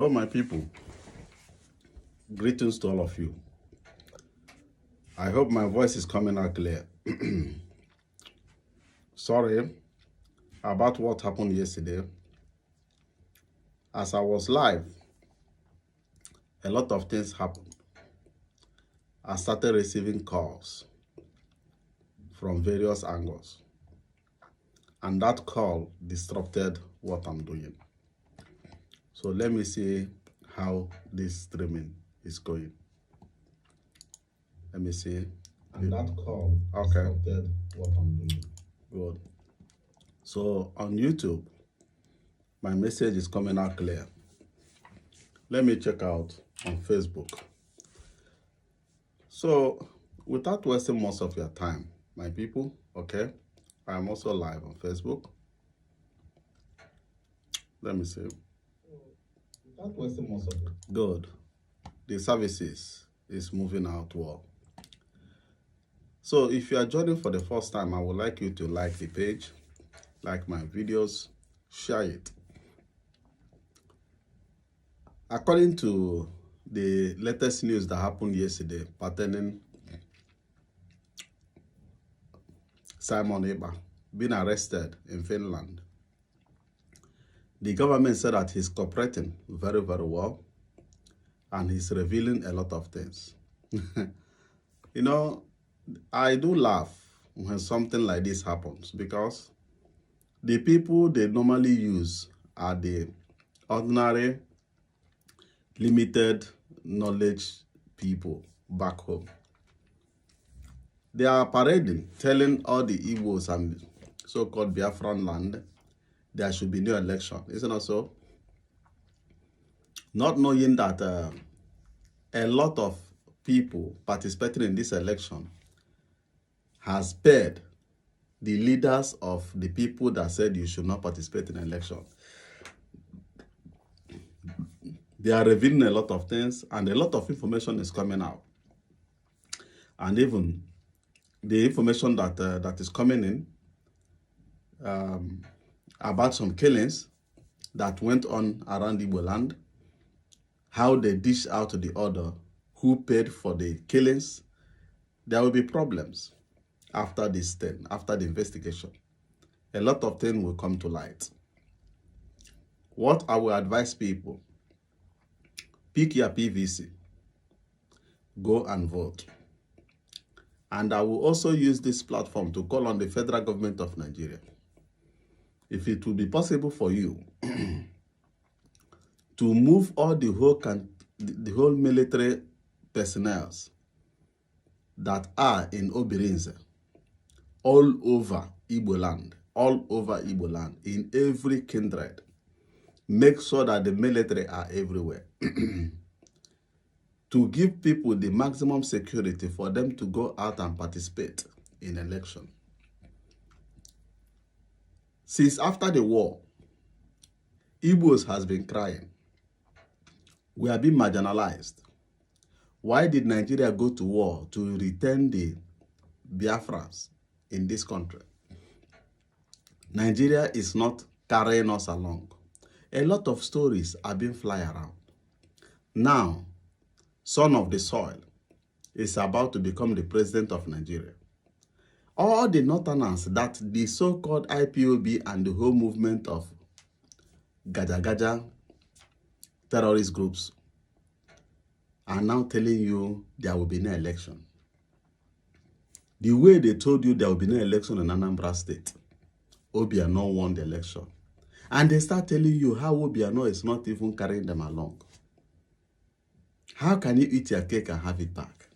My people, greetings to all of you. I hope my voice is coming out clear. Sorry about what happened yesterday. As I was live, a lot of things happened. I started receiving calls from various angles, and that call disrupted what I'm doing. So let me see how this streaming is going. Let me see. And that call disrupted what I'm doing. Good. So on YouTube, my message is coming out clear. Let me check out on Facebook. So without wasting most of your time, my people, okay, I'm also live on Facebook. Let me see. Without wasting most of it. Good. The services is moving out well. So if you are joining for the first time, I would like you to like the page, like my videos, share it. According to the latest news that happened yesterday pertaining Simon Ekpa being arrested in Finland, the government said that he's cooperating very, very well and he's revealing a lot of things. You know, I do laugh when something like this happens because the people they normally use are the ordinary, limited knowledge people back home. They are parading, telling all the Igbos and so-called Biafran land there should be no election. Isn't it so? Not knowing that a lot of people participating in this election has paid the leaders of the people that said you should not participate in election. They are revealing a lot of things and a lot of information is coming out. And even the information that is coming in about some killings that went on around Igbo land, how they dish out the order, who paid for the killings, there will be problems after this thing, after the investigation. A lot of things will come to light. What I will advise people, pick your PVC, go and vote. And I will also use this platform to call on the federal government of Nigeria. If it will be possible for you to move all the whole military personnel that are in Obirinze all over Igbo land, in every kindred, make sure that the military are everywhere. To give people the maximum security for them to go out and participate in election. Since after the war, Igbos has been crying. We are being marginalized. Why did Nigeria go to war to return the Biafrans in this country? Nigeria is not carrying us along. A lot of stories are being flying around. Now, son of the soil is about to become the president of Nigeria. All the northerners that the so-called IPOB and the whole movement of Gaja terrorist groups are now telling you there will be no election. The way they told you there will be no election in Anambra State, Obiano won the election. And they start telling you how Obiano is not even carrying them along. How can you eat your cake and have it back?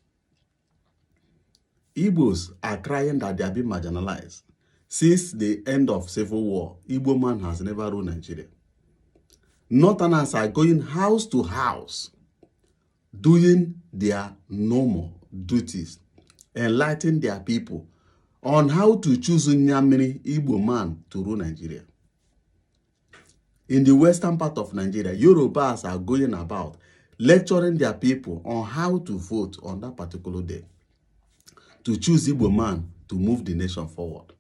Igbos are crying that they are being marginalized. Since the end of civil war, Igbo man has never ruled Nigeria. Northerners are going house to house, doing their normal duties, enlightening their people on how to choose Nyamiri Igbo man to rule Nigeria. In the western part of Nigeria, Yorubas are going about lecturing their people on how to vote on that particular day, to choose Igbo man to move the nation forward.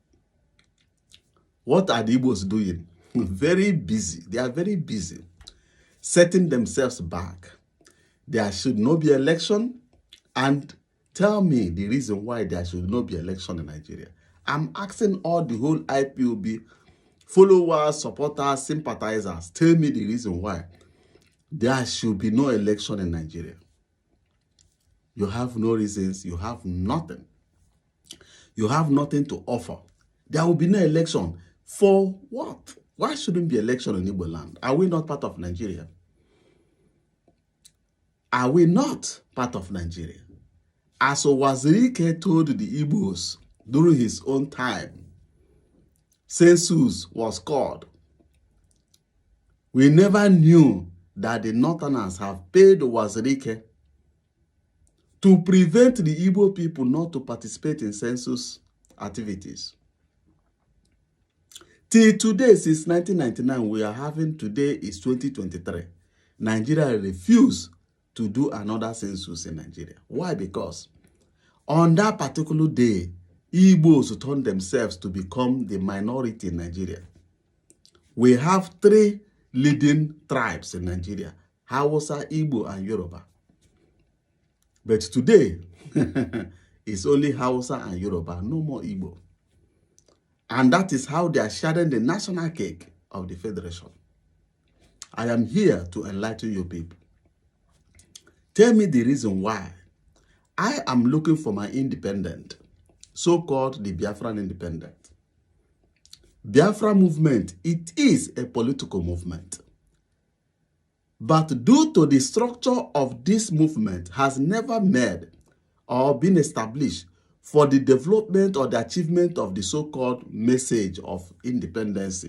What are the Igbos doing? Very busy. They are very busy. setting themselves back. There should not be election, and tell me the reason why there should not be election in Nigeria. I'm asking all the whole IPOB followers, supporters, sympathizers, tell me the reason why there should be no election in Nigeria. You have no reasons, you have nothing. You have nothing to offer. There will be no election. For what? Why shouldn't be election in Igbo land? Are we not part of Nigeria? Are we not part of Nigeria? As Owazirike told the Igbos during his own time, census was called. We never knew that the Northerners have paid Owazirike to prevent the Igbo people not to participate in census activities. Till today, since 1999, we are having, today is 2023. Nigeria refused to do another census in Nigeria. Why? Because on that particular day, Igbos turned themselves to become the minority in Nigeria. We have 3 leading tribes in Nigeria: Hausa, Igbo, and Yoruba. But today, it's only Hausa and Yoruba, no more Igbo. And that is how they are sharing the national cake of the Federation. I am here to enlighten you people. Tell me the reason why I am looking for my independent, so-called the Biafran independent. Biafra movement, it is a political movement. But due to the structure of this movement has never made or been established for the development or the achievement of the so-called message of independence.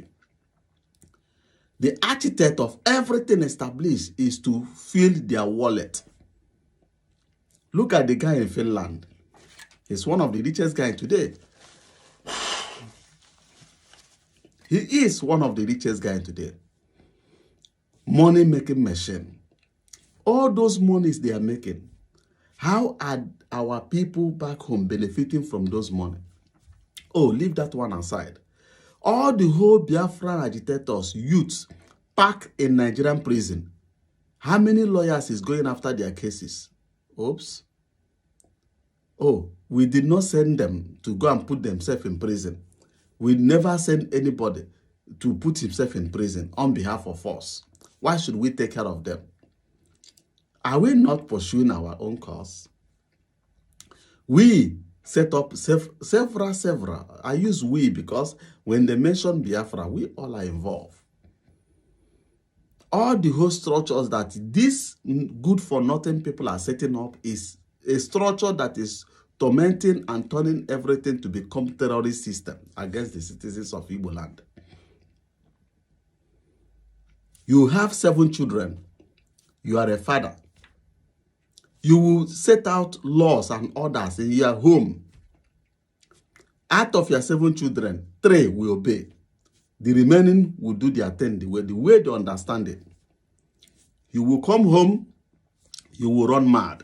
The architect of everything established is to fill their wallet. Look at the guy in Finland. He's one of the richest guys today. He is one of the richest guys today. Money-making machine. All those monies they are making, how are our people back home benefiting from those money? Oh, leave that one aside. All the whole Biafran agitators, youths, packed in Nigerian prison. How many lawyers is going after their cases? Oops. Oh, we did not send them to go and put themselves in prison. We never send anybody to put himself in prison on behalf of us. Why should we take care of them? Are we not pursuing our own cause? We set up several. I use we because when they mention Biafra, we all are involved. All the whole structures that these good-for-nothing people are setting up is a structure that is tormenting and turning everything to become terrorist system against the citizens of Igbo land. You have 7 children. You are a father. You will set out laws and orders in your home. Out of your 7 children, 3 will obey. The remaining will do their thing the way they understand it. You will come home, you will run mad.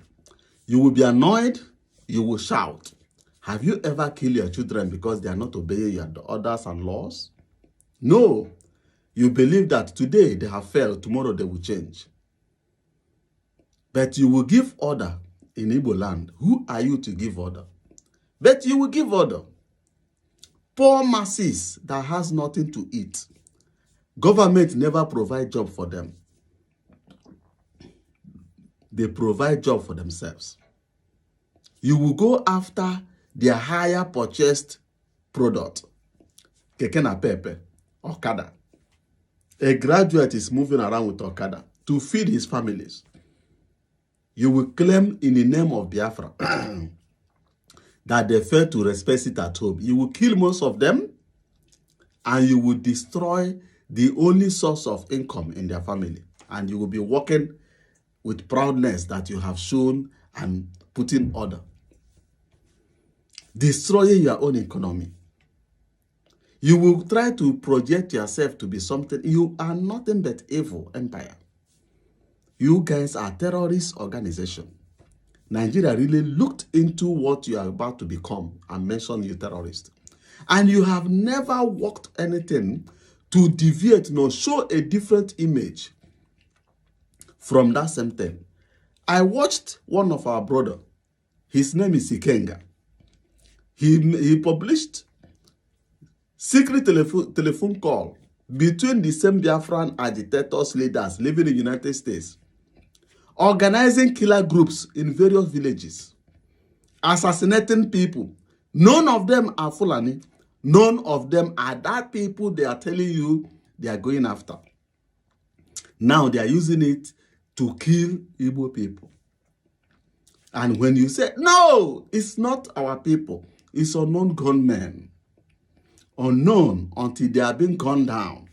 You will be annoyed, you will shout. Have you ever killed your children because they are not obeying your orders and laws? No. You believe that today they have failed, tomorrow they will change. But you will give order in Igbo land. Who are you to give order? But you will give order. Poor masses that has nothing to eat. Government never provide job for them. They provide job for themselves. You will go after their higher purchased product. Keke na pepe, Okada. A graduate is moving around with Okada to feed his families. You will claim in the name of Biafra that they fail to respect it at home. You will kill most of them and you will destroy the only source of income in their family. And you will be working with proudness that you have shown and put in order. Destroying your own economy. You will try to project yourself to be something. You are nothing but evil empire. You guys are terrorist organization. Nigeria really looked into what you are about to become and mentioned you terrorist. And you have never worked anything to deviate nor show a different image from that same thing. I watched one of our brother. His name is Ikenga. He published secret telephone call between the same Biafran agitators leaders living in the United States, organizing killer groups in various villages, assassinating people. None of them are Fulani. None of them are that people they are telling you they are going after. Now they are using it to kill Igbo people. And when you say, no, it's not our people, it's unknown gunmen, unknown until they are being gunned down,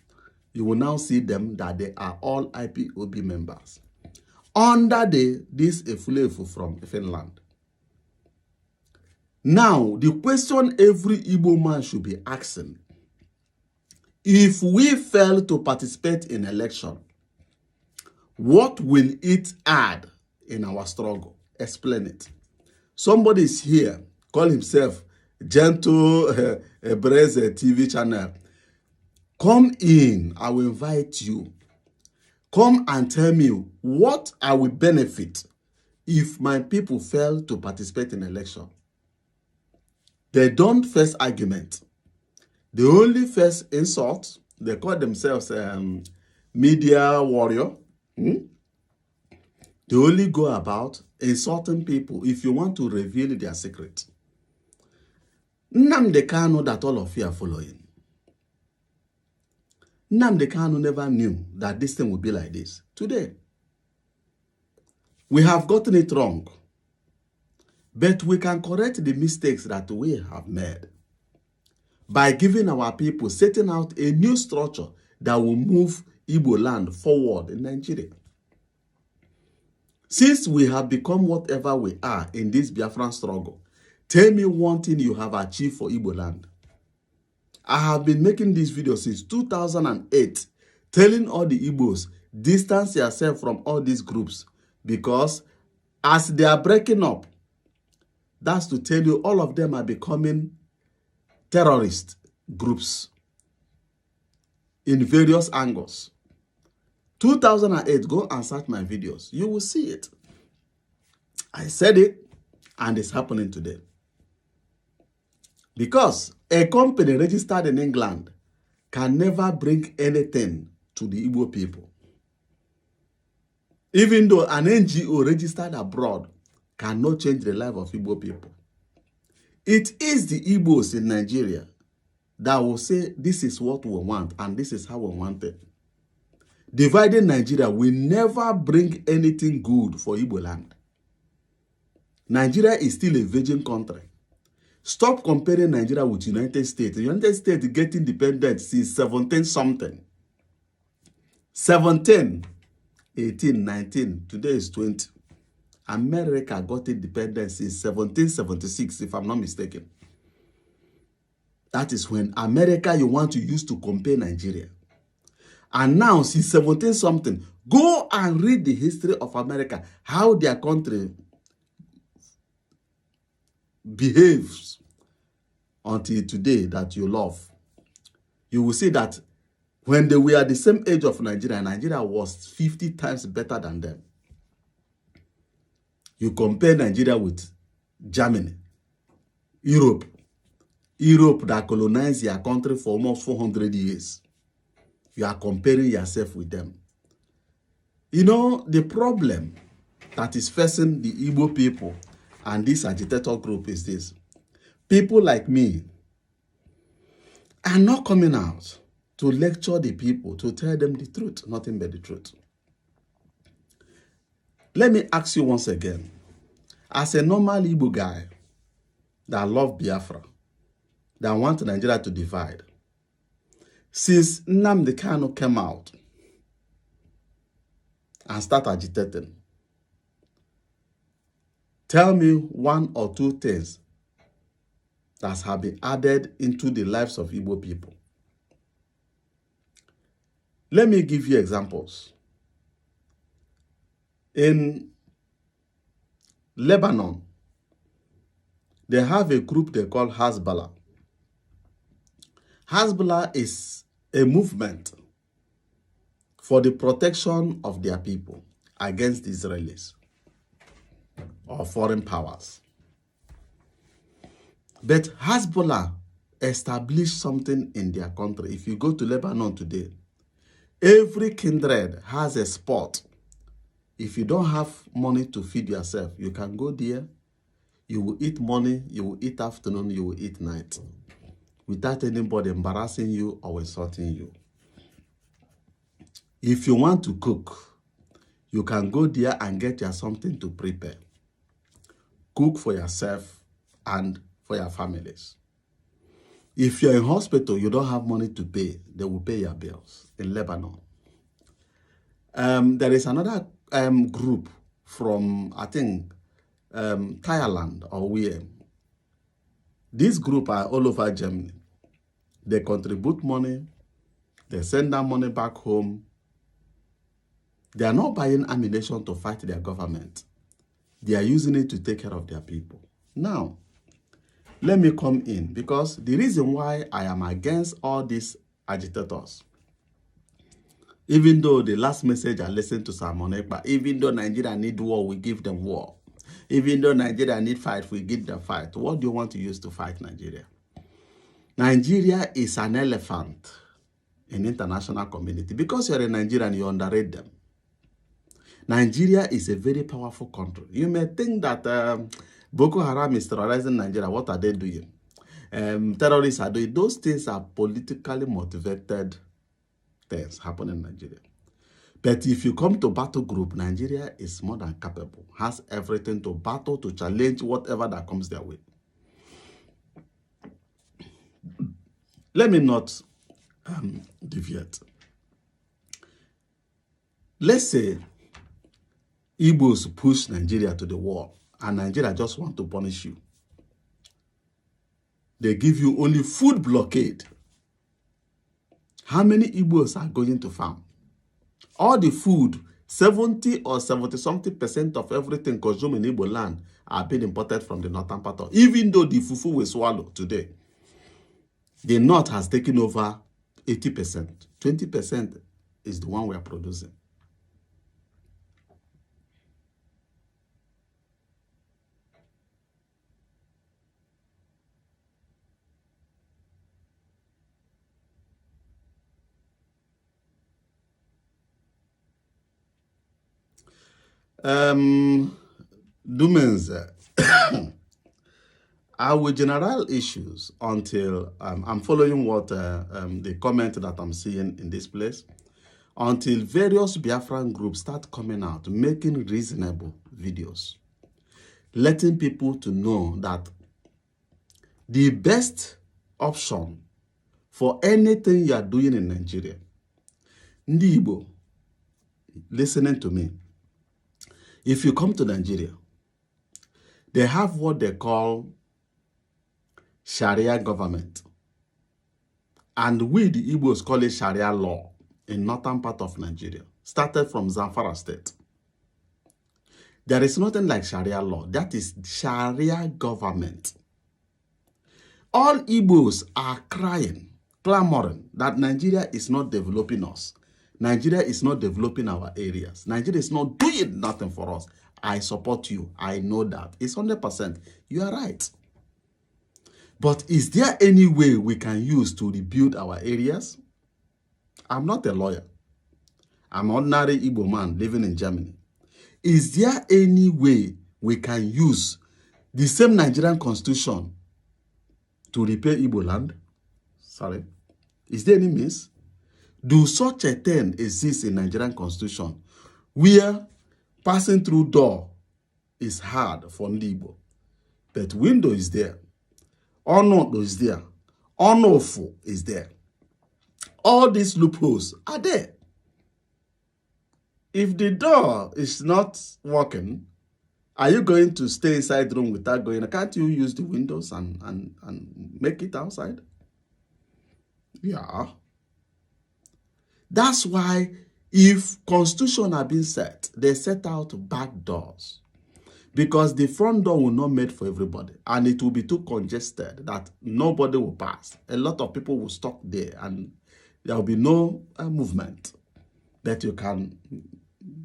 you will now see them that they are all IPOB members. Under this Efulefu from Finland. Now, the question every Igbo man should be asking, if we fail to participate in election, what will it add in our struggle? Explain it. Somebody is here, call himself Gentle Breze TV channel. Come in, I will invite you. Come and tell me what I will benefit if my people fail to participate in election. They don't face argument. They only face insult. They call themselves media warrior. They only go about insulting people if you want to reveal their secret. Nnamdi Kanu that all of you are following. Nnamdi Kanu never knew that this thing would be like this. Today, we have gotten it wrong. But we can correct the mistakes that we have made by giving our people, setting out a new structure that will move Igbo land forward in Nigeria. Since we have become whatever we are in this Biafran struggle, tell me one thing you have achieved for Igbo land. I have been making this video since 2008, telling all the Igbos, distance yourself from all these groups, because as they are breaking up, that's to tell you all of them are becoming terrorist groups in various angles. 2008, go and search my videos. You will see it. I said it, and it's happening today. Because a company registered in England can never bring anything to the Igbo people. Even though an NGO registered abroad cannot change the life of Igbo people. It is the Igbos in Nigeria that will say, this is what we want and this is how we want it. Dividing Nigeria will never bring anything good for Igbo land. Nigeria is still a virgin country. Stop comparing Nigeria with United States. The United States get independent since 17-something. 17, 18, 19, today is 20. America got independence in 1776, if I'm not mistaken. That is when America you want to use to compare Nigeria. And now, since 17-something, go and read the history of America, how their country behaves until today that you love. You will see that when they were at the same age of Nigeria, Nigeria was 50 times better than them. You compare Nigeria with Germany, Europe that colonized your country for almost 400 years. You are comparing yourself with them. You know, the problem that is facing the Igbo people and this agitator group is this. People like me are not coming out to lecture the people, to tell them the truth, nothing but the truth. Let me ask you once again, as a normal Igbo guy that love Biafra, that want Nigeria to divide, since Nnamdi Kanu came out and start agitating, tell me one or two things that have been added into the lives of Igbo people. Let me give you examples. In Lebanon, they have a group they call Hezbollah. Hezbollah is a movement for the protection of their people. against the Israelis or foreign powers. But Hezbollah established something in their country. If you go to Lebanon today, every kindred has a spot. If you don't have money to feed yourself, you can go there. You will eat morning, you will eat afternoon, you will eat night, without anybody embarrassing you or insulting you. If you want to cook, you can go there and get you something to prepare. Cook for yourself and for your families. If you're in hospital, you don't have money to pay, they will pay your bills in Lebanon. There is another group from, I think, Thailand or where. This group are all over Germany. They contribute money. They send that money back home. They are not buying ammunition to fight their government. They are using it to take care of their people. Now, let me come in, because the reason why I am against all these agitators, even though the last message I listened to Simon Ekpa, even though Nigeria need war, we give them war. Even though Nigeria need fight, we give them fight. What do you want to use to fight Nigeria? Nigeria is an elephant in international community. Because you're a Nigerian, you underrate them. Nigeria is a very powerful country. You may think that Boko Haram is terrorizing Nigeria. What are they doing? Terrorists are doing. Those things are politically motivated things happening in Nigeria. But if you come to battle group, Nigeria is more than capable, has everything to battle, to challenge whatever that comes their way. Let me not deviate. Let's say Igbos push Nigeria to the wall and Nigeria just want to punish you. They give you only food blockade. How many Igbos are going to farm? All the food, 70 or 70-something% of everything consumed in Igbo land are being imported from the northern part of, even though the fufu we swallow today, the north has taken over 80%. 20% is the one we are producing. Dumens, I will general issues until I'm following what the comment that I'm seeing in this place, until various Biafran groups start coming out, making reasonable videos, letting people to know that the best option for anything you are doing in Nigeria, Ndi Igbo, listening to me, if you come to Nigeria, they have what they call Sharia government. And we, the Igbos, call it Sharia law in northern part of Nigeria. Started from Zamfara state. There is nothing like Sharia law. That is Sharia government. All Igbos are crying, clamoring that Nigeria is not developing us. Nigeria is not developing our areas. Nigeria is not doing nothing for us. I support you. I know that. It's 100%. You are right. But is there any way we can use to rebuild our areas? I'm not a lawyer. I'm an ordinary Igbo man living in Germany. Is there any way we can use the same Nigerian constitution to repair Igbo land? Sorry. Is there any means? Do such a thing exist in Nigerian constitution where passing through door is hard for Igbo, but window is there, Ono is there, Onofo is there. All these loopholes are there. If the door is not working, are you going to stay inside the room without going? Can't you use the windows and make it outside? Yeah. That's why if constitution are being set, they set out back doors. Because the front door will not made for everybody. And it will be too congested that nobody will pass. A lot of people will stop there and there will be no movement that you can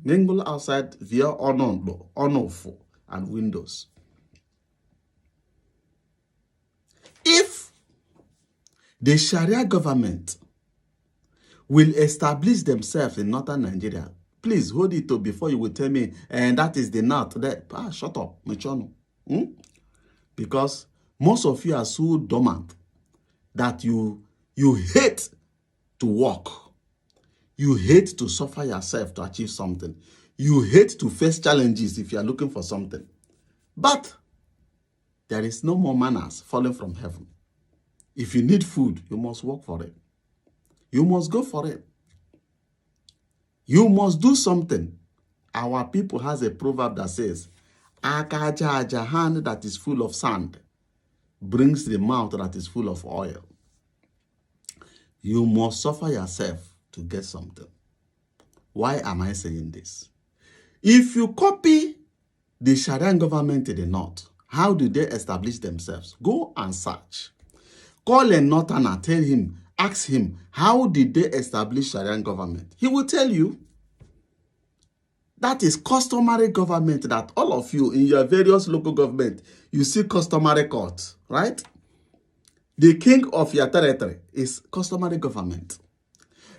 mingle outside via on-off and windows. If the Sharia government will establish themselves in northern Nigeria, please hold it up before you will tell me, and that is the north. Shut up, Michono. Because most of you are so dormant that you hate to work. You hate to suffer yourself to achieve something. You hate to face challenges if you are looking for something. But there is no more manners falling from heaven. If you need food, you must work for it. You must go for it. You must do something. Our people has a proverb that says, "Akaja hand that is full of sand brings the mouth that is full of oil." You must suffer yourself to get something. Why am I saying this? If you copy the Sharia government in the north, how do they establish themselves? Go and search. Call a northerner, tell him, ask him, how did they establish Sharia government? He will tell you. That is customary government that all of you in your various local government, you see customary courts, right? The king of your territory is customary government.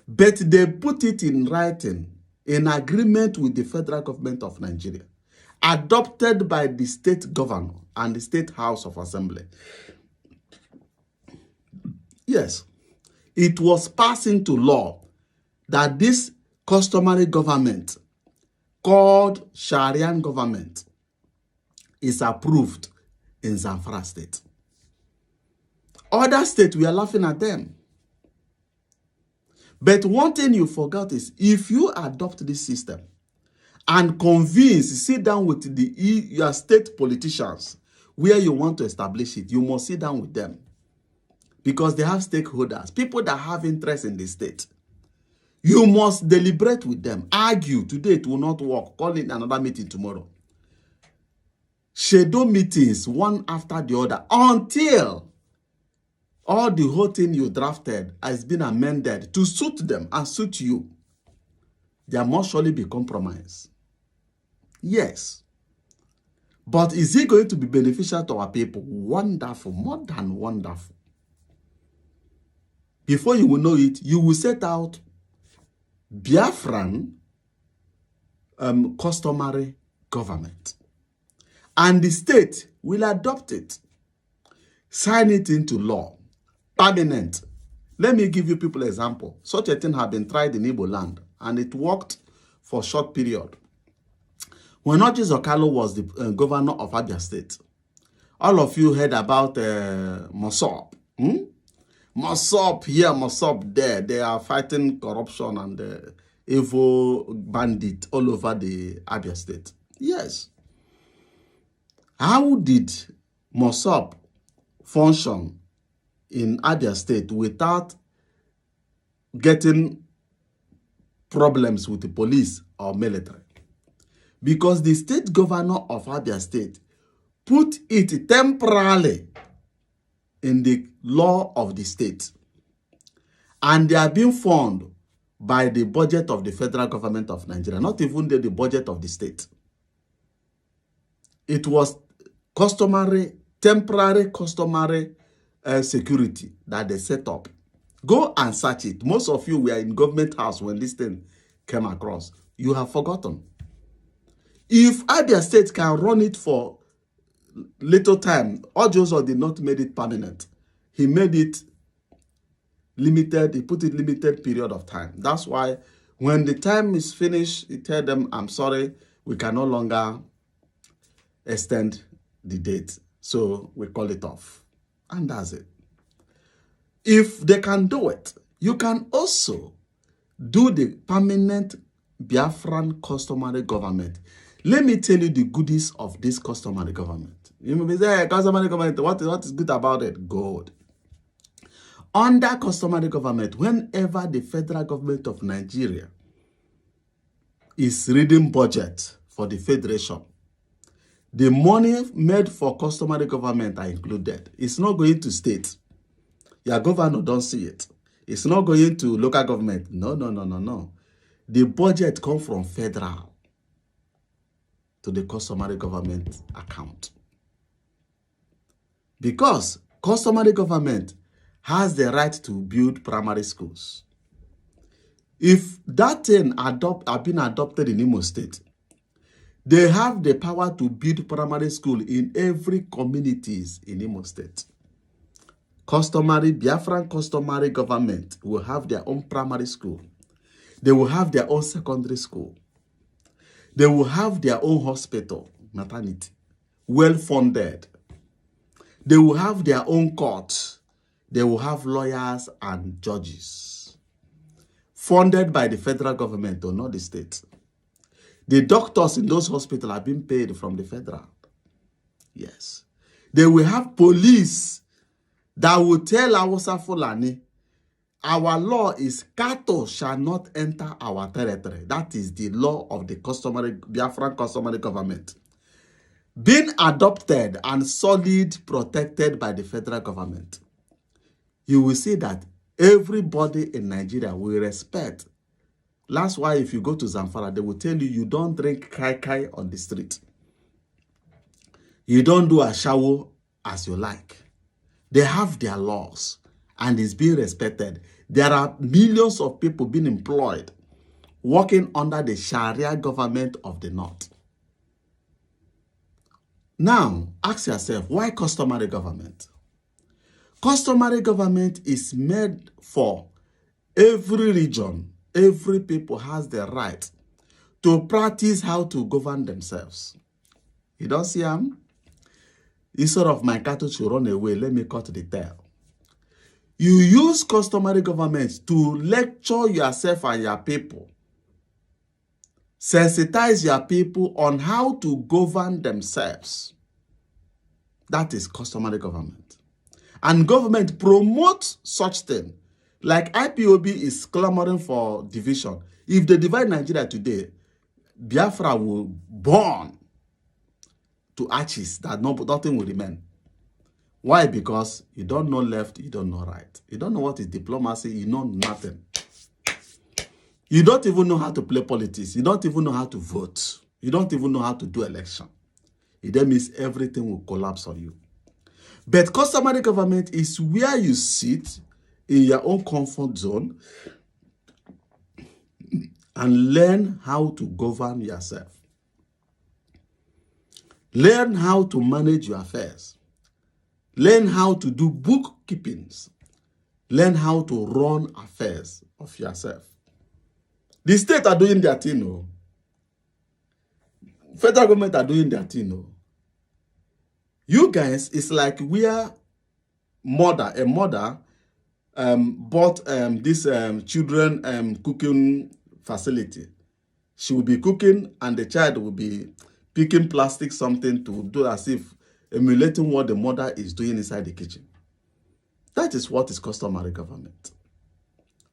But they put it in writing, in agreement with the federal government of Nigeria, adopted by the state governor and the state house of assembly. Yes, it was passed into law that this customary government called Sharia government is approved in Zamfara state. Other states, we are laughing at them. But one thing you forgot is, if you adopt this system and sit down with your state politicians where you want to establish it, you must sit down with them. Because they have stakeholders, people that have interest in the state. You must deliberate with them, argue. Today it will not work. Call in another meeting tomorrow. Schedule meetings one after the other until all the whole thing you drafted has been amended to suit them and suit you. There must surely be compromise. Yes. But is it going to be beneficial to our people? Wonderful, more than wonderful. Before you will know it, you will set out Biafran customary government. And the state will adopt it, sign it into law, permanent. Let me give you people an example. Such a thing had been tried in Igbo land, and it worked for a short period. When Orji Okalo was the governor of Abia State, all of you heard about Mosop. Mosop here, Mosop there. They are fighting corruption and evil bandit all over the Abia State. Yes. How did Mosop function in Abia State without getting problems with the police or military? Because the state governor of Abia State put it temporarily in the law of the state. And they are being funded by the budget of the federal government of Nigeria, not even the budget of the state. It was temporary customary security that they set up. Go and search it. Most of you were in government house when this thing came across. You have forgotten. If Abia State can run it for little time, Ojoso did not make it permanent. He made it limited. He put it limited period of time. That's why when the time is finished, he tell them, I'm sorry, we can no longer extend the date. So we call it off. And that's it. If they can do it, you can also do the permanent Biafran customary government. Let me tell you the goodies of this customary government. You may be saying, customary government, what is good about it? Good. Under customary government, whenever the federal government of Nigeria is reading budget for the federation, the money made for customary government are included. It's not going to state. Your governor don't see it. It's not going to local government. No. the budget comes from federal to the customary government account. Because customary government has the right to build primary schools. If that thing have been adopted in Imo State, they have the power to build primary school in every communities in Imo State. Biafran customary government will have their own primary school. They will have their own secondary school. They will have their own hospital, maternity, well-funded. They will have their own courts. They will have lawyers and judges, funded by the federal government or not the state. The doctors in those hospitals are being paid from the federal. Yes. They will have police that will tell Hausa Fulani, our law is cattle shall not enter our territory. That is the law of the Biafran customary government. Being adopted and solid protected by the federal government. You will see that everybody in Nigeria will respect. That's why if you go to Zamfara, they will tell you, you don't drink kai on the street. You don't do a shower as you like. They have their laws and it's being respected. There are millions of people being employed, working under the Sharia government of the North. Now, ask yourself, why customary government? Customary government is made for every region. Every people has the right to practice how to govern themselves. You don't see them? Instead of my cattle to run away, let me cut the tail. You use customary government to lecture yourself and your people. Sensitize your people on how to govern themselves. That is customary government. And government promotes such thing. Like IPOB is clamoring for division. If they divide Nigeria today, Biafra will burn to ashes, that nothing will remain. Why? Because you don't know left, you don't know right. You don't know what is diplomacy, you know nothing. You don't even know how to play politics. You don't even know how to vote. You don't even know how to do election. It then means everything will collapse on you. But customary government is where you sit in your own comfort zone and learn how to govern yourself. Learn how to manage your affairs. Learn how to do bookkeepings. Learn how to run affairs of yourself. The state are doing their thing, no. Federal government are doing their thing, no. You guys, it's like we are a mother bought this children cooking facility. She will be cooking and the child will be picking plastic something to do as if emulating what the mother is doing inside the kitchen. That is what is customary government.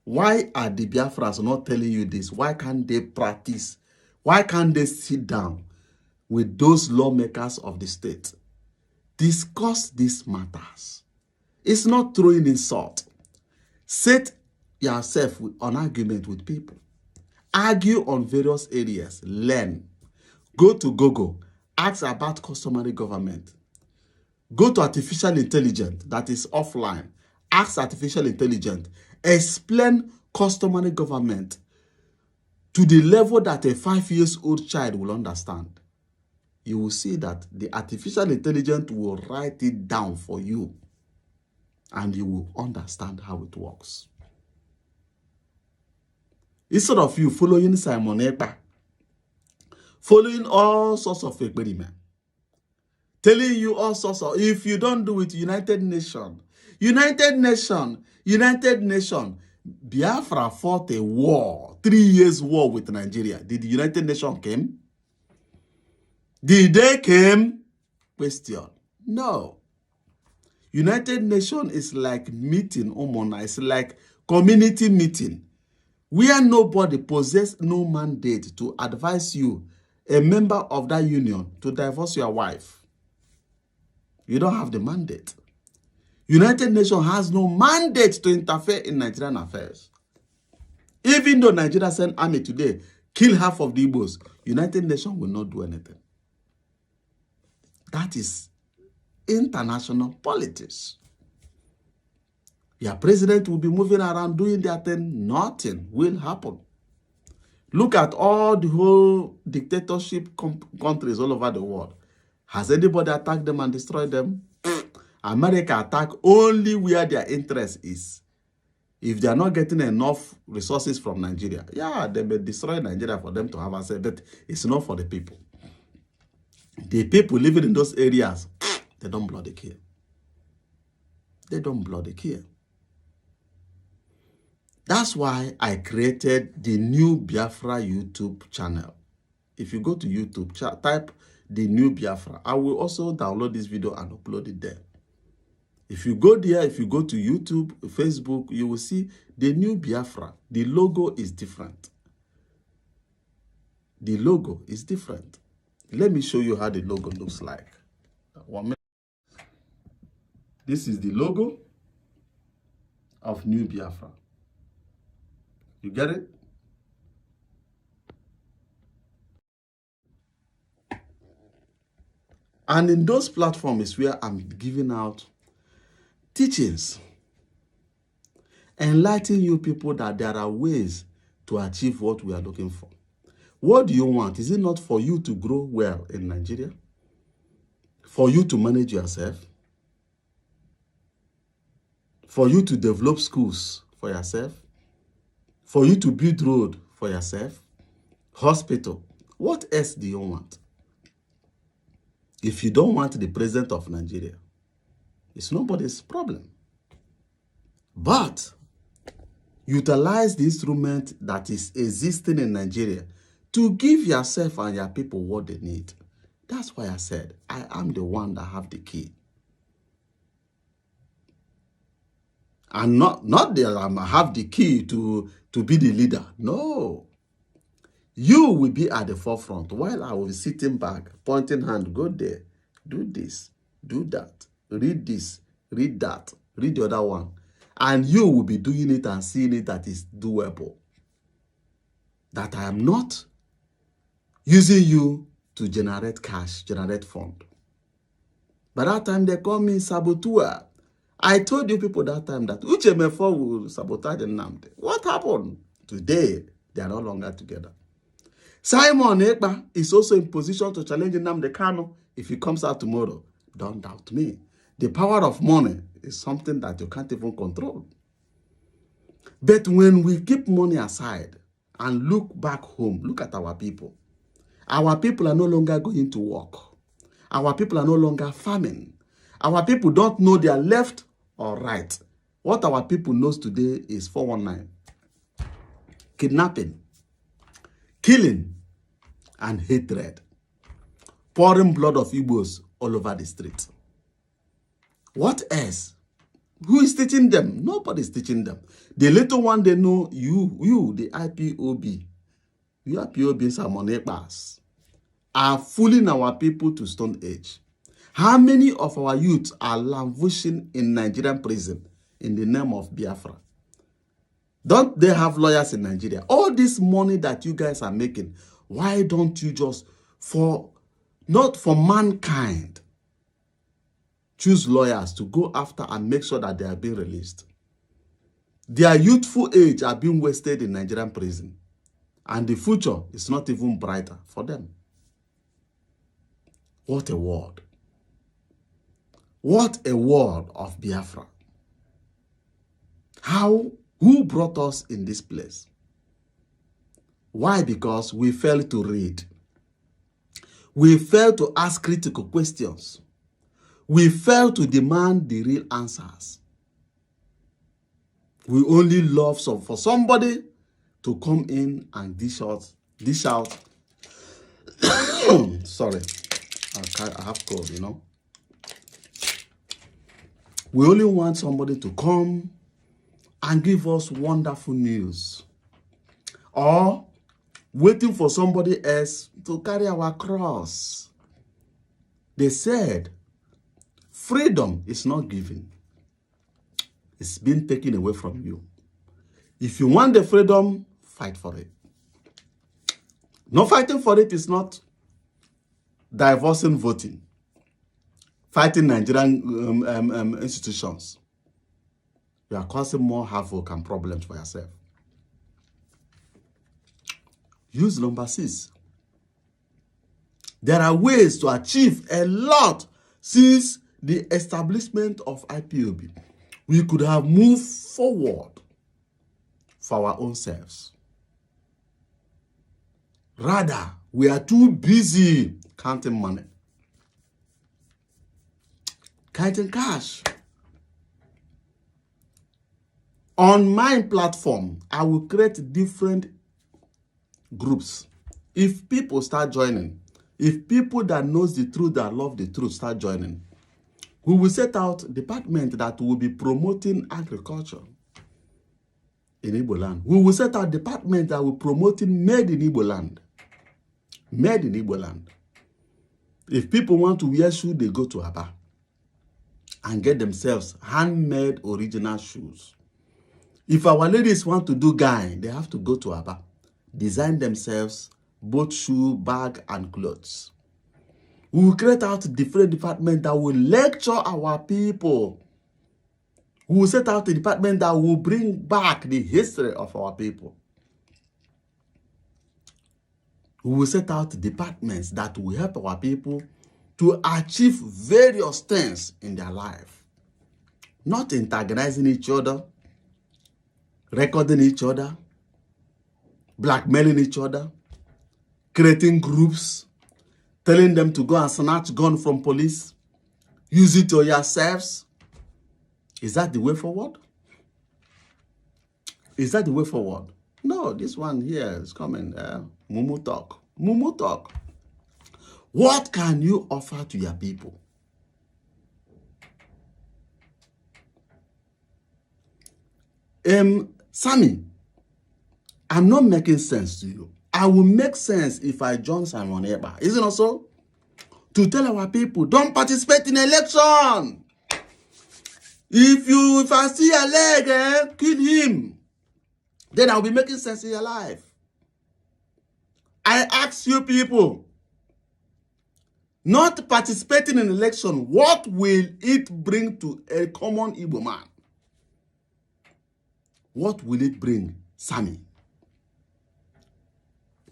Why are the Biafrans not telling you this? Why can't they practice? Why can't they sit down with those lawmakers of the state? Discuss these matters. It's not throwing insult. Set yourself on argument with people. Argue on various areas. Learn. Go to Google. Ask about customary government. Go to artificial intelligence that is offline. Ask artificial intelligence. Explain customary government to the level that a 5-year-old child will understand. You will see that the artificial intelligence will write it down for you and you will understand how it works. Instead of you following Simon Ekpa, following all sorts of experiments, telling you all sorts of, if you don't do it, United Nations, Biafra fought a war, 3 years war with Nigeria. Did the United Nations come? Did they come? Question. No. United Nations is like meeting, it's like community meeting, where nobody possesses no mandate to advise you, a member of that union, to divorce your wife. You don't have the mandate. United Nations has no mandate to interfere in Nigerian affairs. Even though Nigeria send army today, kill half of the Igbos, United Nations will not do anything. That is international politics. Your president will be moving around doing their thing. Nothing will happen. Look at all the whole dictatorship countries all over the world. Has anybody attacked them and destroyed them? America attack only where their interest is. If they are not getting enough resources from Nigeria, yeah, they may destroy Nigeria for them to have access, but it's not for the people. The people living in those areas, they don't bloody care. They don't bloody care. That's why I created the New Biafra YouTube channel. If you go to YouTube, type the New Biafra. I will also download this video and upload it there. If you go there, if you go to YouTube, Facebook, you will see the New Biafra. The logo is different. The logo is different. Let me show you how the logo looks like. 1 minute. This is the logo of New Biafra. You get it? And in those platforms where I'm giving out teachings, enlightening you people that there are ways to achieve what we are looking for. What do you want? Is it not for you to grow well in Nigeria? For you to manage yourself? For you to develop schools for yourself? For you to build road for yourself? Hospital? What else do you want? If you don't want the president of Nigeria, it's nobody's problem. But utilize the instrument that is existing in Nigeria to give yourself and your people what they need. That's why I said, I am the one that have the key. And not that I have the key to be the leader. No. You will be at the forefront while I will be sitting back, pointing hand, go there, do this, do that, read this, read that, read the other one. And you will be doing it and seeing it that is doable. That I am not using you to generate cash, generate fund. By that time, they call me saboteur. I told you people that time that Uchemefo will sabotage Nnamdi. What happened? Today, they are no longer together. Simon Ekpa is also in position to challenge Nnamdi Kanu. If he comes out tomorrow, don't doubt me. The power of money is something that you can't even control. But when we keep money aside and look back home, look at our people. Our people are no longer going to work. Our people are no longer farming. Our people don't know their left or right. What our people knows today is 419. Kidnapping, killing, and hatred. Pouring blood of Igbos all over the street. What else? Who is teaching them? Nobody is teaching them. The little one they know, you, the IPOB, you IPOB Simon Ekpas, are fooling our people to stone age. How many of our youths are languishing in Nigerian prison in the name of Biafra? Don't they have lawyers in Nigeria? All this money that you guys are making, why don't you just, not for mankind, choose lawyers to go after and make sure that they are being released? Their youthful age are being wasted in Nigerian prison. And the future is not even brighter for them. What a world. What a world of Biafra. Who brought us in this place? Why? Because we failed to read. We failed to ask critical questions. We failed to demand the real answers. We only love for somebody to come in and dish out. Sorry, I have cold, you know. We only want somebody to come and give us wonderful news. Or waiting for somebody else to carry our cross. They said, freedom is not given. It's been taken away from you. If you want the freedom, fight for it. No fighting for it is not divorcing voting, fighting Nigerian institutions. You are causing more havoc and problems for yourself. Use number 6. There are ways to achieve a lot since the establishment of IPOB. We could have moved forward for our own selves. Rather, we are too busy counting money, counting cash. On my platform, I will create different groups. If people start joining, if people that knows the truth, that love the truth start joining, we will set out department that will be promoting agriculture in Igbo land. We will set out department that will be promoting made in Igbo land. Made in Igbo land. If people want to wear shoes, they go to Aba and get themselves handmade original shoes. If our ladies want to do gown, they have to go to Aba, design themselves both shoe, bag, and clothes. We will create out different departments that will lecture our people. We will set out a department that will bring back the history of our people. We will set out departments that will help our people to achieve various things in their life. Not antagonizing each other, recording each other, blackmailing each other, creating groups, telling them to go and snatch gun from police, use it on yourselves. Is that the way forward? Is that the way forward? No, this one here is coming. Mumu talk. Mumu talk. What can you offer to your people? Sammy, I'm not making sense to you. I will make sense if I join Simon Ekpa. Isn't it so? To tell our people, don't participate in election. If I see a leg, kill him. Then I'll be making sense in your life. I ask you people, not participating in election, what will it bring to a common Igbo man? What will it bring, Sammy?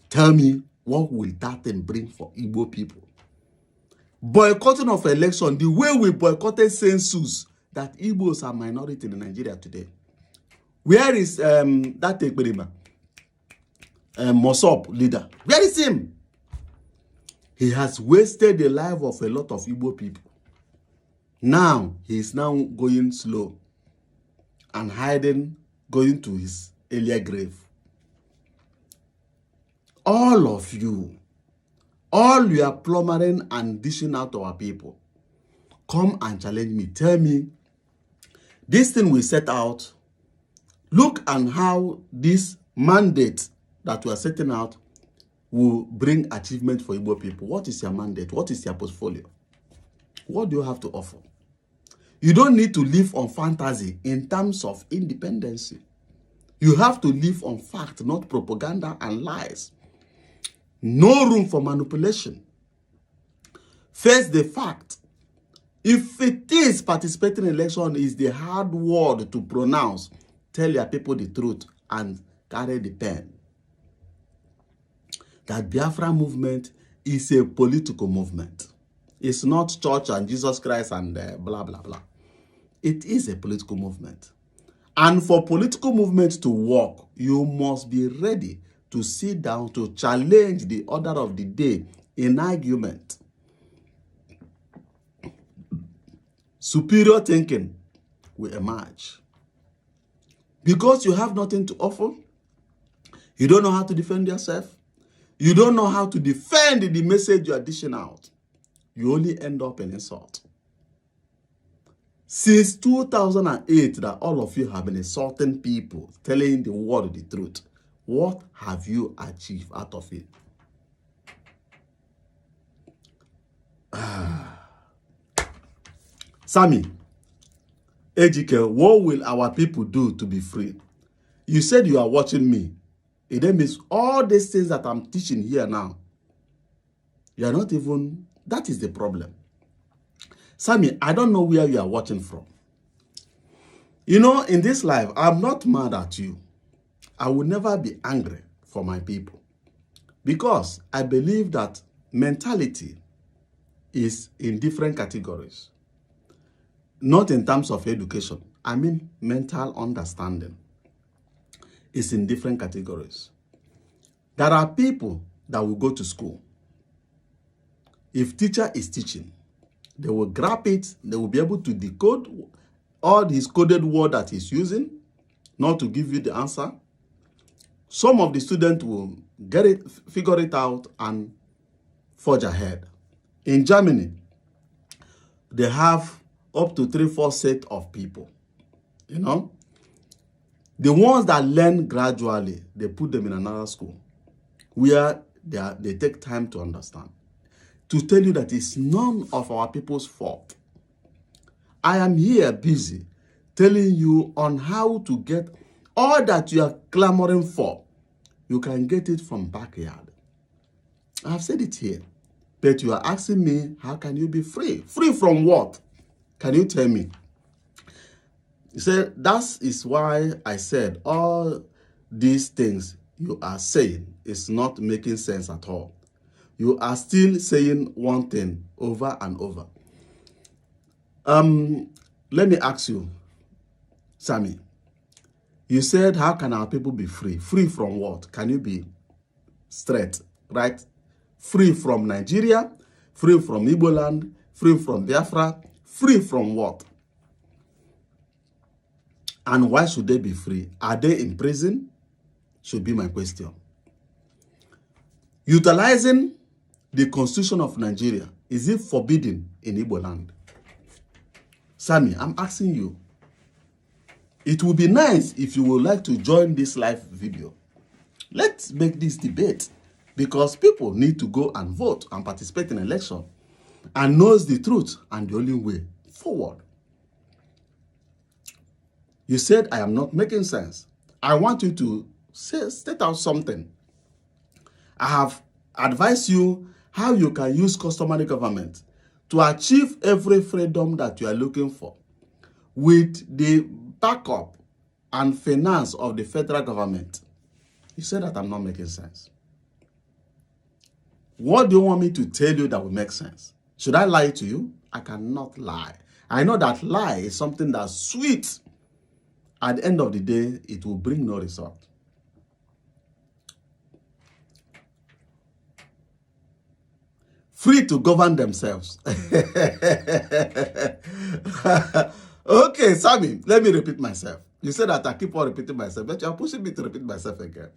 Tell me, what will that thing bring for Igbo people? Boycotting of election, the way we boycotted census, that Igbos are minority in Nigeria today. Where is that Ekperima? Mosop leader. Where is him? He has wasted the life of a lot of Igbo people. Now, he is now going slow and hiding, going to his earlier grave. All of you, all you are plumbering and dishing out to our people, come and challenge me. Tell me, this thing we set out, look at how this mandate that we are setting out will bring achievement for Igbo people. What is your mandate? What is your portfolio? What do you have to offer? You don't need to live on fantasy in terms of independence. You have to live on fact, not propaganda and lies. No room for manipulation. Face the fact. If it is participating in election is the hard word to pronounce, tell your people the truth and carry the pen. That Biafra movement is a political movement. It's not church and Jesus Christ and blah, blah, blah. It is a political movement. And for political movement to work, you must be ready to sit down to challenge the order of the day in argument. Superior thinking will emerge. Because you have nothing to offer, you don't know how to defend yourself, you don't know how to defend the message you are dishing out, you only end up in insult. Since 2008 that all of you have been insulting people, telling the world the truth, what have you achieved out of it? Sammy, Ejike, what will our people do to be free? You said you are watching me. It then means all these things that I'm teaching here now, you are not even, that is the problem. Sammy, I don't know where you are watching from. You know, in this life, I'm not mad at you. I will never be angry for my people. Because I believe that mentality is in different categories. Not in terms of education. I mean mental understanding is in different categories. There are people that will go to school. If teacher is teaching, they will grab it, they will be able to decode all his coded word that he's using, not to give you the answer. Some of the students will get it, figure it out, and forge ahead. In Germany, they have up to 3-4 sets of people. You know, the ones that learn gradually, they put them in another school where they take time to understand. To tell you that it's none of our people's fault. I am here busy telling you on how to get all that you are clamoring for. You can get it from backyard. I've said it here. But you are asking me, how can you be free? Free from what? Can you tell me? You said, that is why I said all these things you are saying is not making sense at all. You are still saying one thing over and over. Let me ask you, Sammy. You said, how can our people be free? Free from what? Can you be straight, right? Free from Nigeria, free from Igbo land, free from Biafra, free from what? And why should they be free? Are they in prison? Should be my question. Utilizing the Constitution of Nigeria, is it forbidden in Igbo land? Sammy, I'm asking you. It would be nice if you would like to join this live video. Let's make this debate, because people need to go and vote and participate in election and knows the truth and the only way forward. You said I am not making sense. I want you to state out something. I have advised you how you can use customary government to achieve every freedom that you are looking for with the backup and finance of the federal government. You said that I'm not making sense. What do you want me to tell you that will make sense? Should I lie to you? I cannot lie. I know that lie is something that's sweet. At the end of the day, it will bring no result. Free to govern themselves. Okay, Sammy, let me repeat myself. You said that I keep on repeating myself, but you are pushing me to repeat myself again.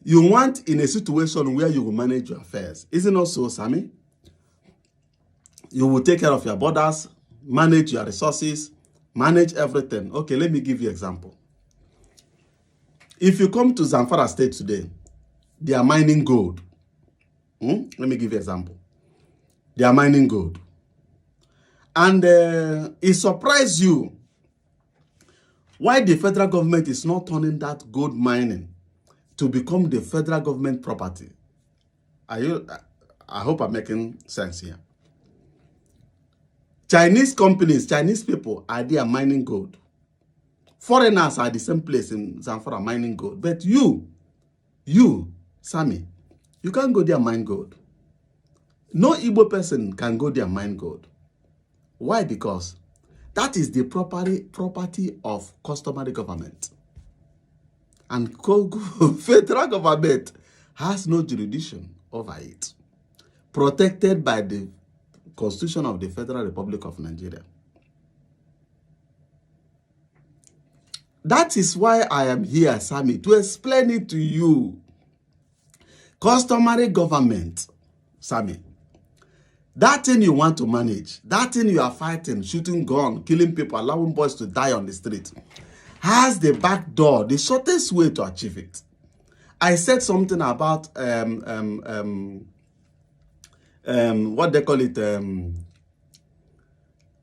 You want in a situation where you will manage your affairs. Is it not so, Sammy? You will take care of your borders, manage your resources, manage everything. Okay, let me give you an example. If you come to Zamfara State today, they are mining gold. Let me give you an example. They are mining gold. And it surprised you why the federal government is not turning that gold mining to become the federal government property. I hope I'm making sense here. Chinese companies, Chinese people are there mining gold. Foreigners are the same place in Zamfara mining gold. But you, Sammy, you can't go there and mine gold. No Igbo person can go there and mine gold. Why? Because that is the property of customary government. And federal government has no jurisdiction over it. Protected by the Constitution of the Federal Republic of Nigeria. That is why I am here, Sammy, to explain it to you. Customary government, Sammy. That thing you want to manage, that thing you are fighting, shooting gun, killing people, allowing boys to die on the street, has the back door, the shortest way to achieve it. I said something about what they call it,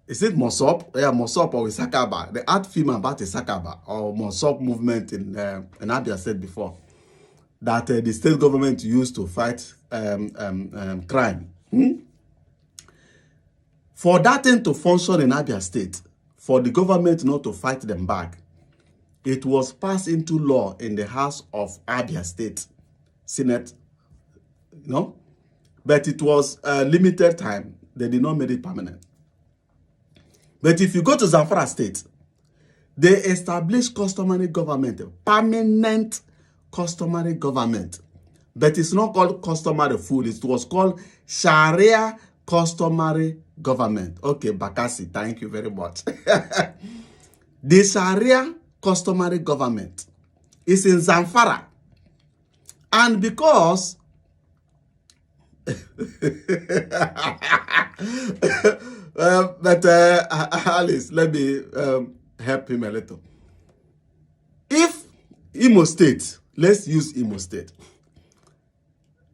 is it Mosop? Yeah, Mosop or Isakaba. The art film about Isakaba or Mosop movement in Abia State before. that the state government used to fight crime. For that thing to function in Abia State, for the government not to fight them back, it was passed into law in the House of Abia State Senate, but it was a limited time. They did not make it permanent. But if you go to Zamfara State, they established customary government, permanent customary government. But it's not called customary food. It was called Sharia customary government. Okay, Bakassi, thank you very much. The Sharia customary government is in Zamfara. And because Alice, let me help him a little. If Imo State, let's use Imo State,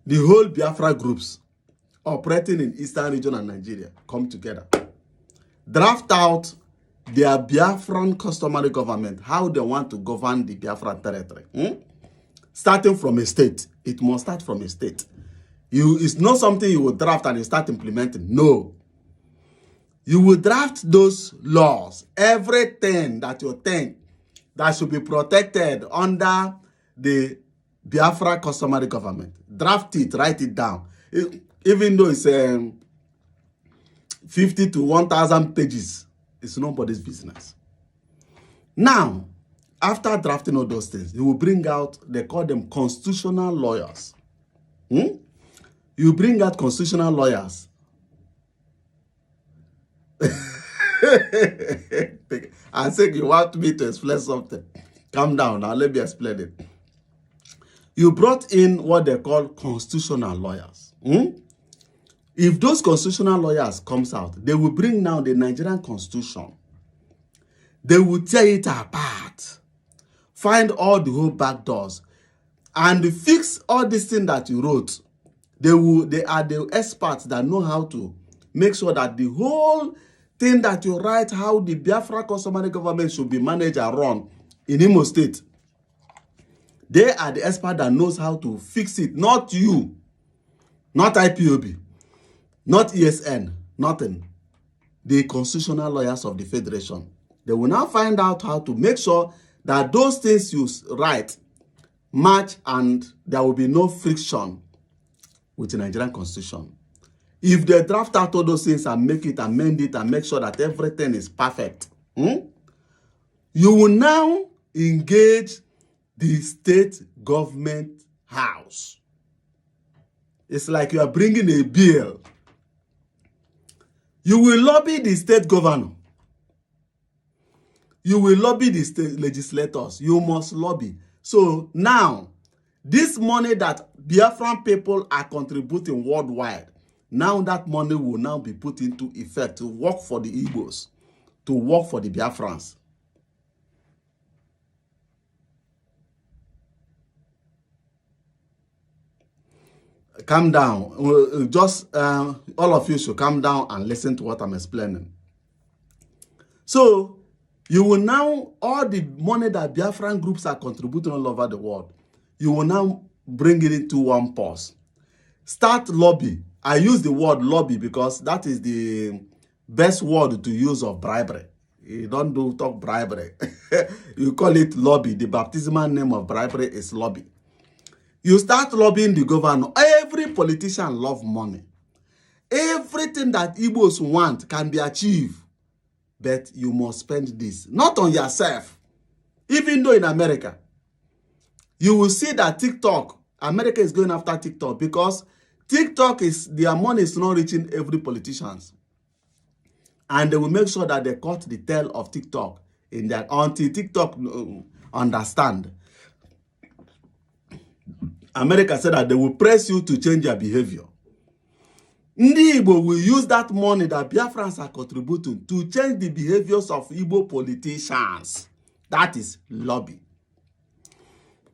the whole Biafra groups operating in Eastern region and Nigeria come together, draft out their Biafran customary government, how they want to govern the Biafran territory. Starting from a state. It must start from a state. It's not something you will draft and you start implementing. No. You will draft those laws, everything that you think that should be protected under the Biafra customary government. Draft it, write it down. Even though it's 50 to 1,000 pages, it's nobody's business. Now, after drafting all those things, you will bring out, they call them constitutional lawyers. You bring out constitutional lawyers. I think you want me to explain something. Calm down now, let me explain it. You brought in what they call constitutional lawyers. If those constitutional lawyers comes out, they will bring now the Nigerian constitution. They will tear it apart, find all the whole back doors, and fix all this thing that you wrote. They are the experts that know how to make sure that the whole thing that you write, how the Biafra customary government should be managed and run in Imo State. They are the expert that knows how to fix it, not you, not IPOB, not ESN, nothing. The constitutional lawyers of the Federation. They will now find out how to make sure that those things you write match and there will be no friction with the Nigerian Constitution. If they draft out all those things and make it, amend it, and make sure that everything is perfect, you will now engage the state government house. It's like you are bringing a bill. You will lobby the state governor. You will lobby the state legislators. You must lobby. So now, this money that Biafran people are contributing worldwide, now that money will now be put into effect to work for the Igbos, to work for the Biafrans. Calm down. Just all of you should calm down and listen to what I'm explaining. So, you will now, all the money that Biafran groups are contributing all over the world, you will now bring it into one purse. Start lobby. I use the word lobby because that is the best word to use of bribery. You don't talk bribery. You call it lobby. The baptismal name of bribery is lobby. You start lobbying the governor. Every politician loves money. Everything that Igbos want can be achieved. But you must spend this. Not on yourself. Even though in America, you will see that TikTok, America is going after TikTok because TikTok their money is not reaching every politician. And they will make sure that they cut the tail of TikTok in that until TikTok understand. America said that they will press you to change your behavior. Ndi Igbo will use that money that Biafrans are contributing to change the behaviors of Igbo politicians. That is lobby.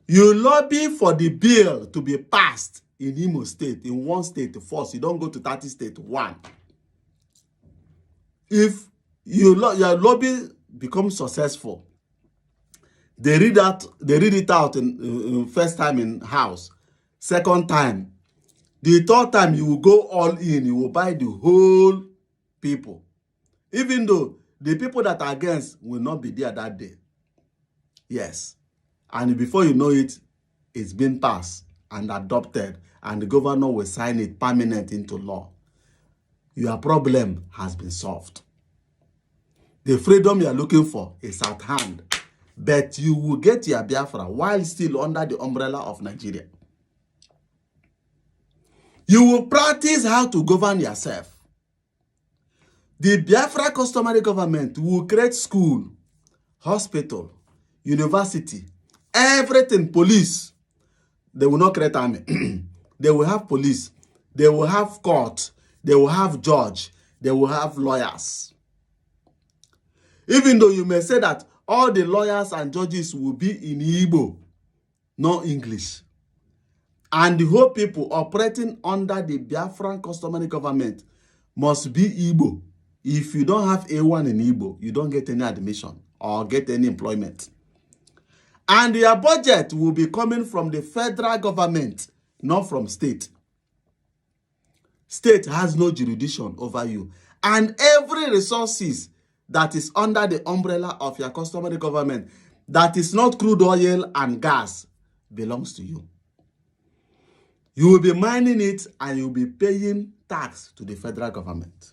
You lobby for the bill to be passed in Imo State, in one state first. You don't go to 30 states, one. If your lobby becomes successful, They read it out in first time in house, second time. The third time, you will go all in. You will buy the whole people. Even though the people that are against will not be there that day. Yes. And before you know it, it's been passed and adopted. And the governor will sign it permanent into law. Your problem has been solved. The freedom you are looking for is at hand. But you will get your Biafra while still under the umbrella of Nigeria. You will practice how to govern yourself. The Biafra customary government will create school, hospital, university, everything, police. They will not create army. They will have police. They will have court. They will have judge. They will have lawyers. Even though you may say that all the lawyers and judges will be in Igbo, no English. And the whole people operating under the Biafran customary government must be Igbo. If you don't have A1 in Igbo, you don't get any admission or get any employment. And your budget will be coming from the federal government, not from state. State has no jurisdiction over you. And every resources that is under the umbrella of your customary government, that is not crude oil and gas, belongs to you. You will be mining it and you will be paying tax to the federal government.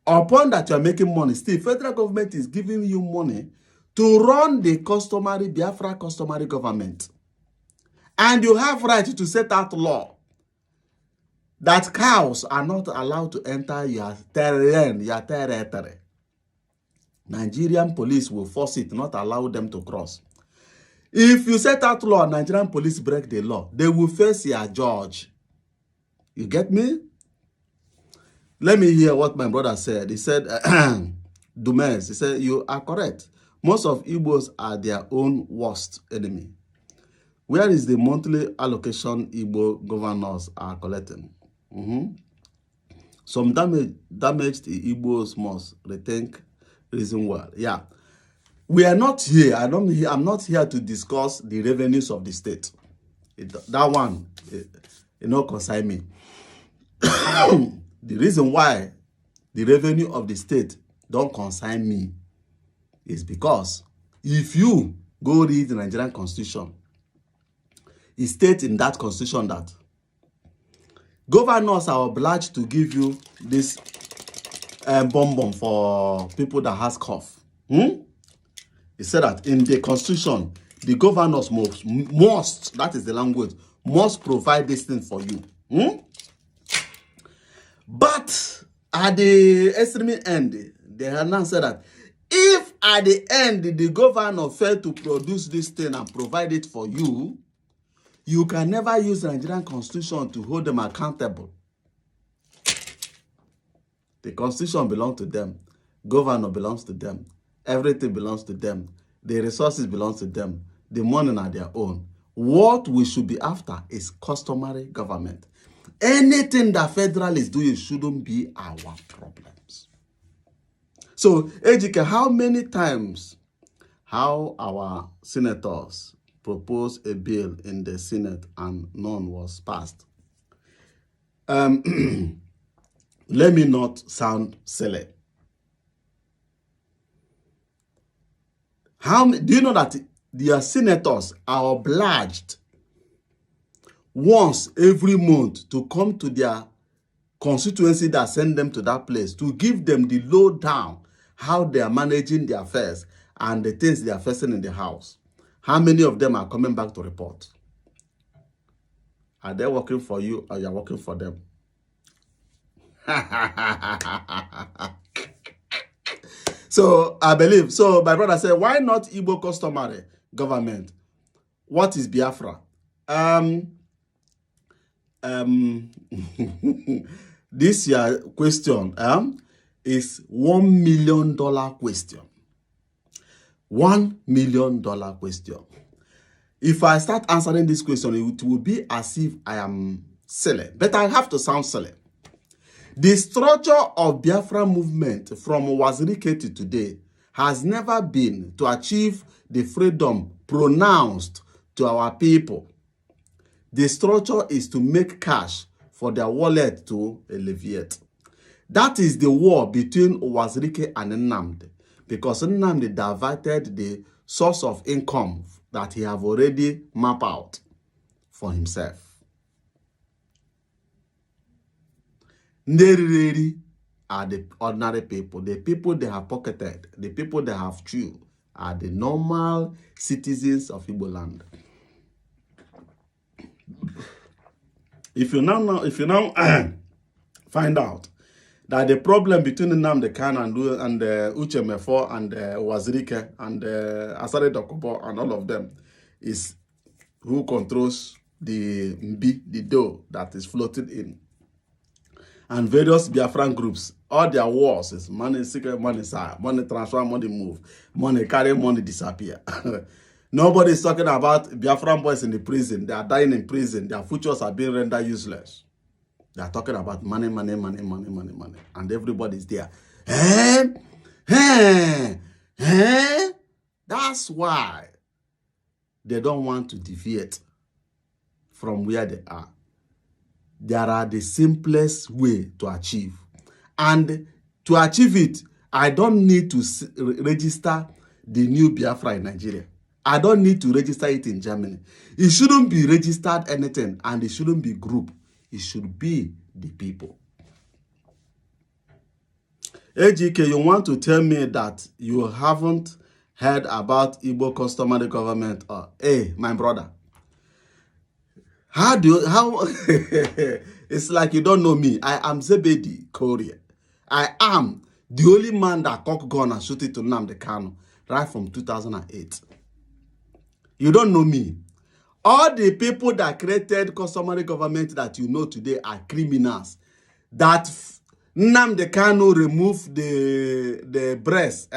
Upon that you are making money, still federal government is giving you money to run the customary Biafra customary government. And you have right to set out law that cows are not allowed to enter your terrain, your territory. Nigerian police will force it, not allow them to cross. If you set out law, Nigerian police break the law, they will face your judge. You get me? Let me hear what my brother said. He said, Dumez, he said, you are correct. Most of Igbos are their own worst enemy. Where is the monthly allocation Igbo governors are collecting? Some damaged Igbos must rethink reason well. Yeah. We are not here. I'm not here to discuss the revenues of the state. That one, concern me. The reason why the revenue of the state don't concern me is because if you go read the Nigerian Constitution, it states in that Constitution that governors are obliged to give you this bonbon for people that has cough. It said that in the Constitution, the governors must, that is the language, must provide this thing for you. But at the extreme end, they have now said that if at the end the governor failed to produce this thing and provide it for you, you can never use the Nigerian Constitution to hold them accountable. The Constitution belongs to them. Governor belongs to them. Everything belongs to them. The resources belong to them. The money are their own. What we should be after is customary government. Anything that federal is doing shouldn't be our problems. So, Ejike, how many times our senators proposed a bill in the Senate and none was passed? Let me not sound silly. Do you know that their senators are obliged once every month to come to their constituency that send them to that place to give them the lowdown how they are managing their affairs and the things they are facing in the house? How many of them are coming back to report? Are they working for you or you are working for them? So I believe, so my brother said, why not Igbo customary government? What is Biafra? This year question is $1 million question. $1 million question. If I start answering this question, it will be as if I am silly. But I have to sound silly. The structure of Biafra movement from Wazirike to today has never been to achieve the freedom pronounced to our people. The structure is to make cash for their wallet to alleviate. That is the war between Owazirike and Nnamdi, because Nnamdi diverted the source of income that he have already mapped out for himself. Neriri are the ordinary people. The people they have pocketed, the people they have chewed, are the normal citizens of Igbo land. If you now find out that the problem between Nnamdi Kanu and Uche Mefo and Owazirike and Asare Dokubo and all of them is who controls the Mbi, the dough that is floating in. And various Biafran groups, all their wars is money, secret money, money transfer, money move, money carry, money disappear. Nobody is talking about Biafran boys in the prison. They are dying in prison. Their futures are being rendered useless. They are talking about money, money, money, money, money, money. And everybody is there. That's why they don't want to deviate from where they are. There are the simplest way to achieve. And to achieve it, I don't need to register the new Biafra in Nigeria. I don't need to register it in Germany. It shouldn't be registered anything, and it shouldn't be group. It should be the people. AGK, you want to tell me that you haven't heard about Igbo customary government? Hey, my brother. It's like you don't know me. I am Zebedi Korea. I am the only man that cock gun and shoot it to Nnamdi Kanu right from 2008. You don't know me. All the people that created customary government that you know today are criminals. That Nnamdi Kanu removed the breast,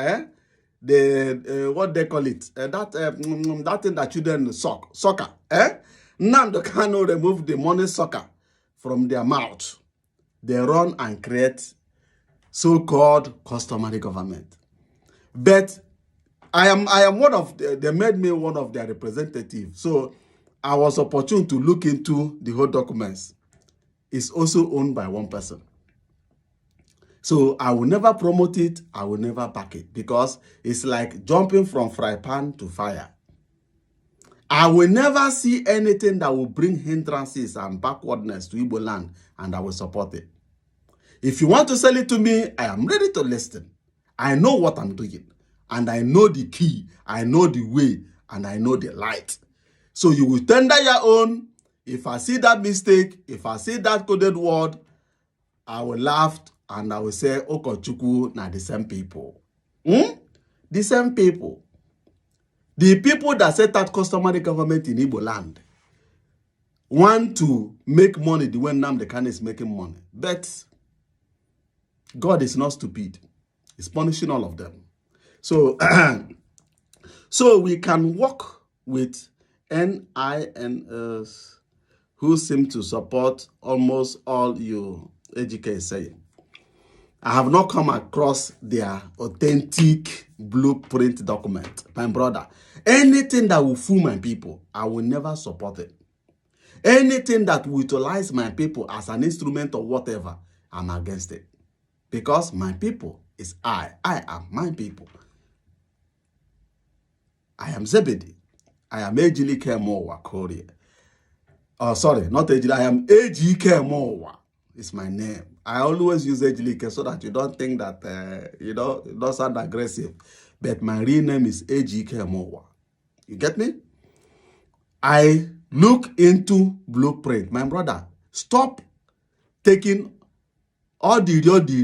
the what they call it, that thing that children soccer, Nnamdi Kanu removed the money sucker from their mouth. They run and create so-called customary government. But I am one of they made me one of their representatives. So I was opportune to look into the whole documents. It's also owned by one person. So I will never promote it. I will never back it, because it's like jumping from fry pan to fire. I will never see anything that will bring hindrances and backwardness to Igbo land, and I will support it. If you want to sell it to me, I am ready to listen. I know what I'm doing, and I know the key, I know the way, and I know the light. So you will tender your own. If I see that mistake, if I see that coded word, I will laugh and I will say, Okochukwu, na the same people. The same people. The people that set that customary government in Igbo land want to make money the way Nnamdi Kanu is making money. But God is not stupid. He's punishing all of them. So, so we can work with NINS who seem to support almost all you AGK saying. I have not come across their authentic blueprint document. My brother, anything that will fool my people, I will never support it. Anything that will utilize my people as an instrument or whatever, I'm against it. Because my people is I. I am my people. I am Zebedi. I am Ejilike Mowa Korea. Oh, sorry, not Ejilike. I am AGK Mowa. It's my name. I always use Ejilike so that you don't think that, you know, it don't sound aggressive. But my real name is AGK Mowa. You get me? I look into blueprint. My brother, stop taking all the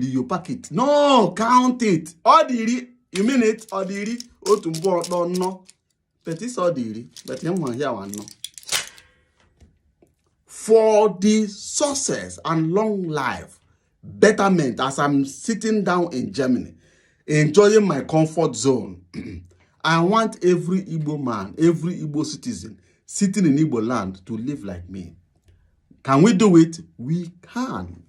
you pack it. No, count it. All the you mean it? All the no. But it's all the but you want here one no. For the success and long life, betterment, as I'm sitting down in Germany, enjoying my comfort zone, I want every Igbo man, every Igbo citizen sitting in Igbo land to live like me. Can we do it? We can.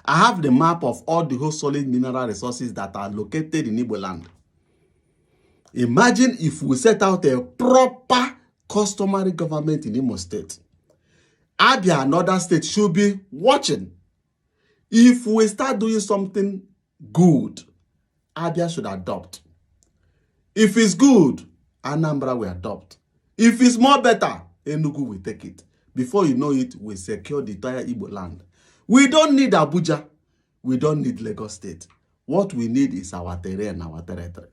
I have the map of all the whole solid mineral resources that are located in Igbo land. Imagine if we set out a proper customary government in Imo State. Abia and other states should be watching. If we start doing something good, Abia should adopt. If it's good, Anambra will adopt. If it's more better, Enugu will take it. Before you know it, we secure the entire Igbo land. We don't need Abuja. We don't need Lagos State. What we need is our terrain, our territory.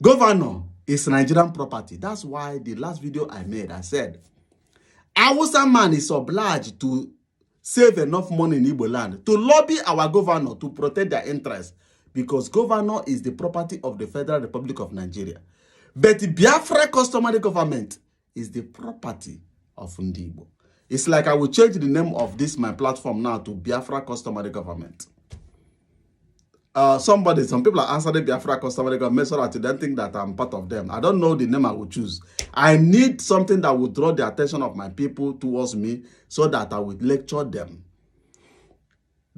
Governor is Nigerian property. That's why the last video I made, I said, Hausa man is obliged to save enough money in Igbo land to lobby our governor to protect their interests, because governor is the property of the Federal Republic of Nigeria. But the Biafra customary government is the property of Ndigbo. It's like I will change the name of this my platform now to Biafra customary government. Some people are answering Biafra customary government so that you don't think that I'm part of them. I don't know the name I will choose. I need something that will draw the attention of my people towards me so that I will lecture them.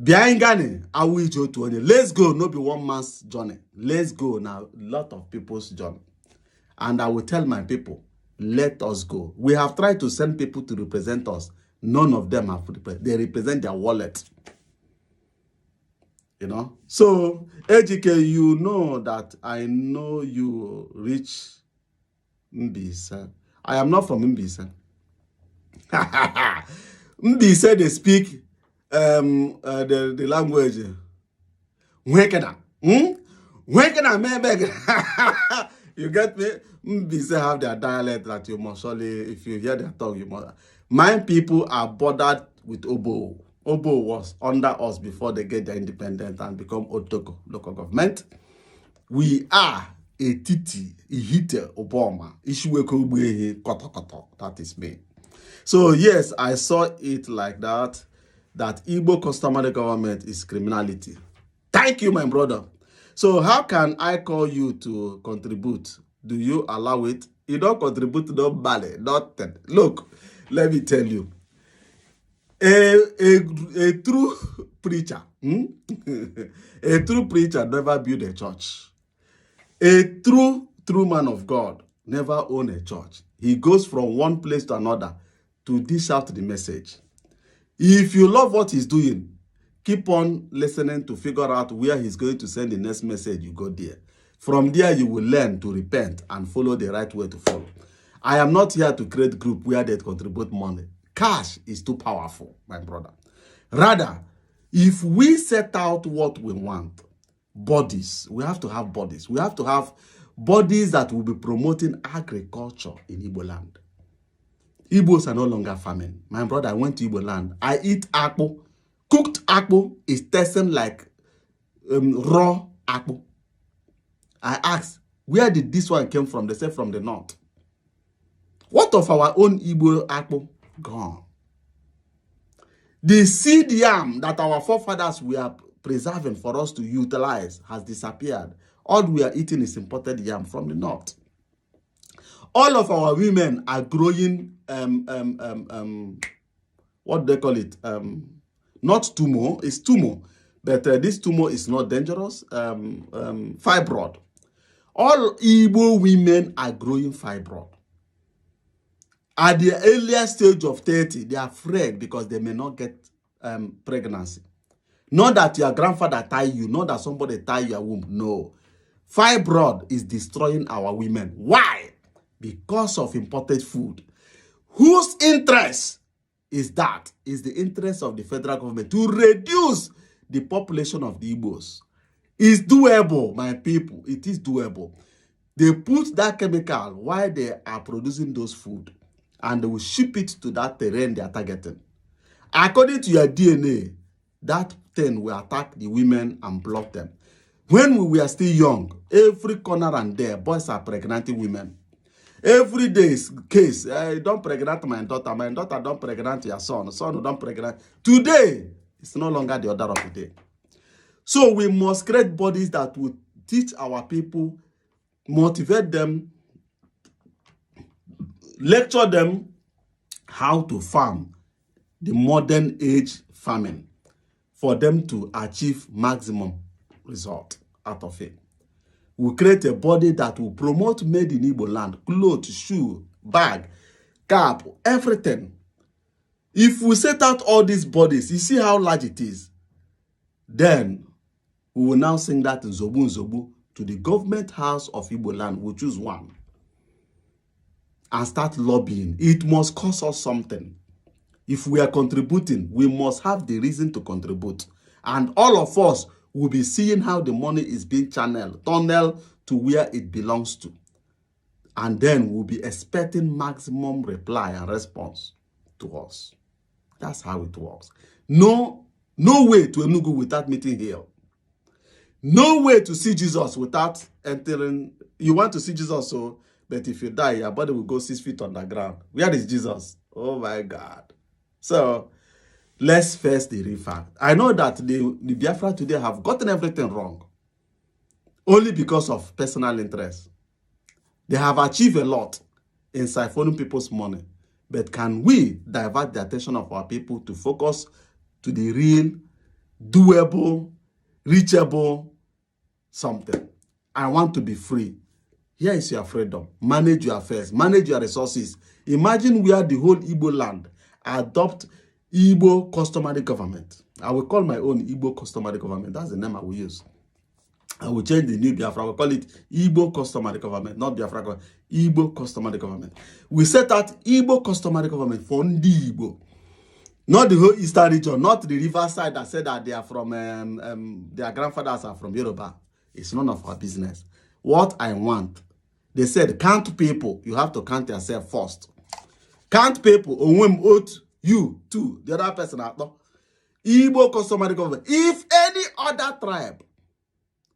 Behind Ghana, I will go to any. Let's go, not be one man's journey. Let's go now, a lot of people's journey. And I will tell my people, let us go. We have tried to send people to represent us. None of them have represented. They represent their wallet. You know? So, AGK, you know that I know you reach Mbisa. I am not from Mbisa. Mbisa, they speak the language. Wekena. Wekena, you get me? Mbisa have their dialect that you must only, if you hear their tongue, you must. My people are bordered with Obo. Obo was under us before they get their independence and become Otoko local government. We are a titi, ihite Obama. That is me. So yes, I saw it like that. That Igbo customary government is criminality. Thank you, my brother. So how can I call you to contribute? Do you allow it? You don't contribute to no ballet, nothing. Look, let me tell you. A true preacher, a true preacher never build a church. A true man of God never own a church. He goes from one place to another to dish out the message. If you love what he's doing, keep on listening to figure out where he's going to send the next message. You go there. From there, you will learn to repent and follow the right way to follow. I am not here to create group where they contribute money. Cash is too powerful, my brother. Rather, if we set out what we want, bodies, we have to have bodies. We have to have bodies that will be promoting agriculture in Igbo land. Igbos are no longer farming. My brother, I went to Igbo land. I eat akpu. Cooked akpu is tasting like raw akpu. I asked, where did this one come from? They said from the north. What of our own Igbo akpu? Gone. The seed yam that our forefathers were preserving for us to utilize has disappeared. All we are eating is imported yam from the north. All of our women are growing what they call it, not tumor, it's tumor, but this tumor is not dangerous, fibroid. All Igbo women are growing fibroid. At the earlier stage of 30, they are afraid because they may not get pregnancy. Not that your grandfather tie you, not that somebody tie your womb. No. Fibroid is destroying our women. Why? Because of imported food. Whose interest is that? Is the interest of the federal government to reduce the population of the Igbos. It's doable, my people. It is doable. They put that chemical while they are producing those food, and they will ship it to that terrain they are targeting. According to your DNA, that thing will attack the women and block them. When we were still young, every corner and there, boys are pregnanting women. Every day is case. Don't pregnant my daughter. My daughter don't pregnant your son. Son don't pregnant. Today, it's no longer the order of the day. So we must create bodies that will teach our people, motivate them, lecture them how to farm the modern age farming for them to achieve maximum result out of it. We'll create a body that will promote made in Igbo land, clothes, shoe, bag, cap, everything. If we set out all these bodies, you see how large it is. Then we will now sing that Nzobu Nzobu to the government house of Igbo land. We'll choose one and start lobbying. It must cost us something. If we are contributing, we must have the reason to contribute. And all of us will be seeing how the money is being channeled to where it belongs to. And then we'll be expecting maximum reply and response to us. That's how it works. No way to Enugu without meeting here. No way to see Jesus without entering. You want to see Jesus, so, but if you die, your body will go 6 feet underground. Where is Jesus? Oh my God. So, let's face the real fact. I know that the Biafra today have gotten everything wrong. Only because of personal interest. They have achieved a lot in siphoning people's money. But can we divert the attention of our people to focus to the real, doable, reachable something? I want to be free. Here is your freedom. Manage your affairs. Manage your resources. Imagine where the whole Igbo land adopt Igbo customary government. I will call my own Igbo customary government. That's the name I will use. I will change the new Biafra. I will call it Igbo customary government, not Biafra government. Igbo customary government. We set out Igbo customary government for Ndi Igbo. Not the whole eastern region, not the riverside that said that they are from, their grandfathers are from Yoruba. It's none of our business. What I want, they said, count people. You have to count yourself first. Count people. You too. The other person. Igbo customary government. If any other tribe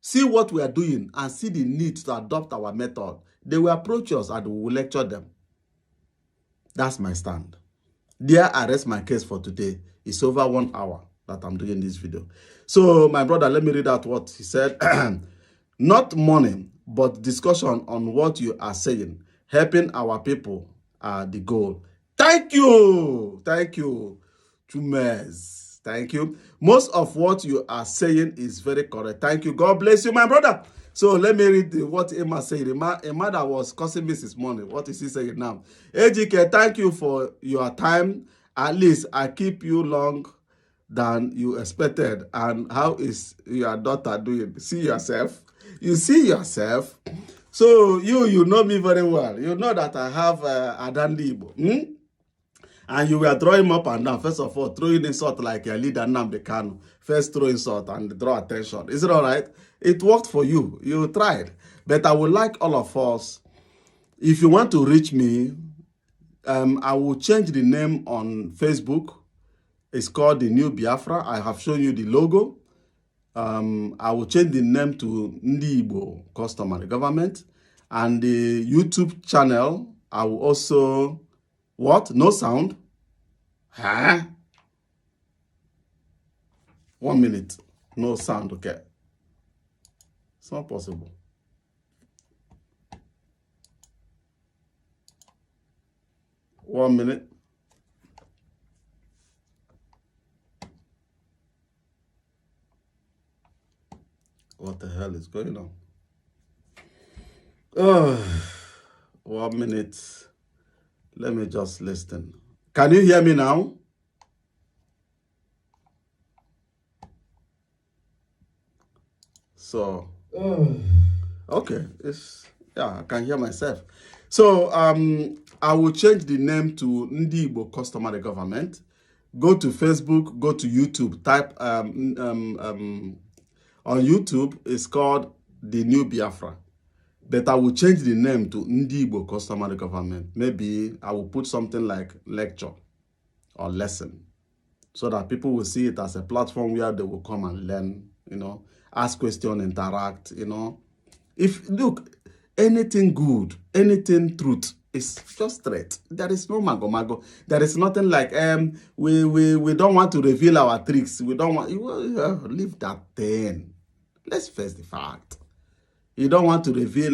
see what we are doing and see the need to adopt our method, they will approach us and we will lecture them. That's my stand. There, I rest my case for today. It's over 1 hour that I'm doing this video. So, my brother, let me read out what he said. Not money, but discussion on what you are saying. Helping our people are the goal. Thank you. Thank you, Chumes. Thank you. Most of what you are saying is very correct. Thank you. God bless you, my brother. So let me read what Emma said. Emma that was cursing me this morning. What is he saying now? AGK, thank you for your time. At least I keep you long than you expected. And how is your daughter doing? See yourself. You see yourself. So you know me very well. You know that I have Adan Libo. And you were throwing him up and down. First of all, throwing insult like your leader Nnamdi Kanu. First throw insult and draw attention. Is it all right? It worked for you. You tried. But I would like all of us, if you want to reach me, I will change the name on Facebook. It's called The New Biafra. I have shown you the logo. I will change the name to Ndi Igbo Customary Government. And the YouTube channel, I will also... What? No sound? Huh? 1 minute. No sound, okay. It's not possible. One minute. What the hell is going on? Oh, 1 minute. Let me just listen. Can you hear me now? So, okay. I can hear myself. So, I will change the name to Ndi Igbo Customary Government. Go to Facebook, go to YouTube. Type, on YouTube, it's called The New Biafra. But I will change the name to Ndi Igbo Customary Government. Maybe I will put something like lecture or lesson so that people will see it as a platform where they will come and learn, ask questions, interact, Look, anything good, anything truth is just straight. There is no mago. There is nothing like, we don't want to reveal our tricks. We don't want, leave that thing. Let's face the fact. You don't want to reveal,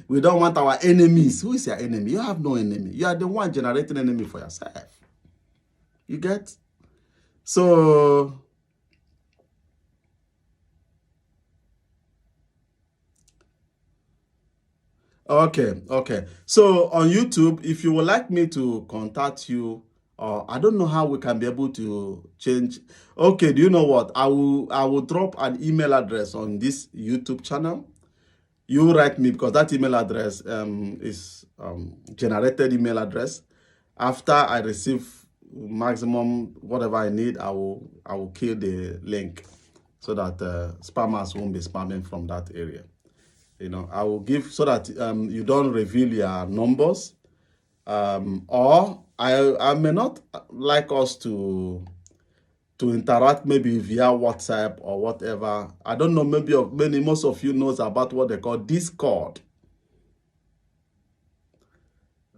we don't want our enemies. Who is your enemy? You have no enemy. You are the one generating enemy for yourself. You get? So, Okay, okay. So on YouTube, if you would like me to contact you, or I don't know how we can be able to change. Okay, do you know what? I will drop an email address on this YouTube channel. You write me because that email address is generated email address. After I receive maximum whatever I need, I will kill the link so that spammers won't be spamming from that area. I will give so that you don't reveal your numbers, or I may not like us to interact maybe via WhatsApp or whatever. I don't know, maybe most of you knows about what they call Discord.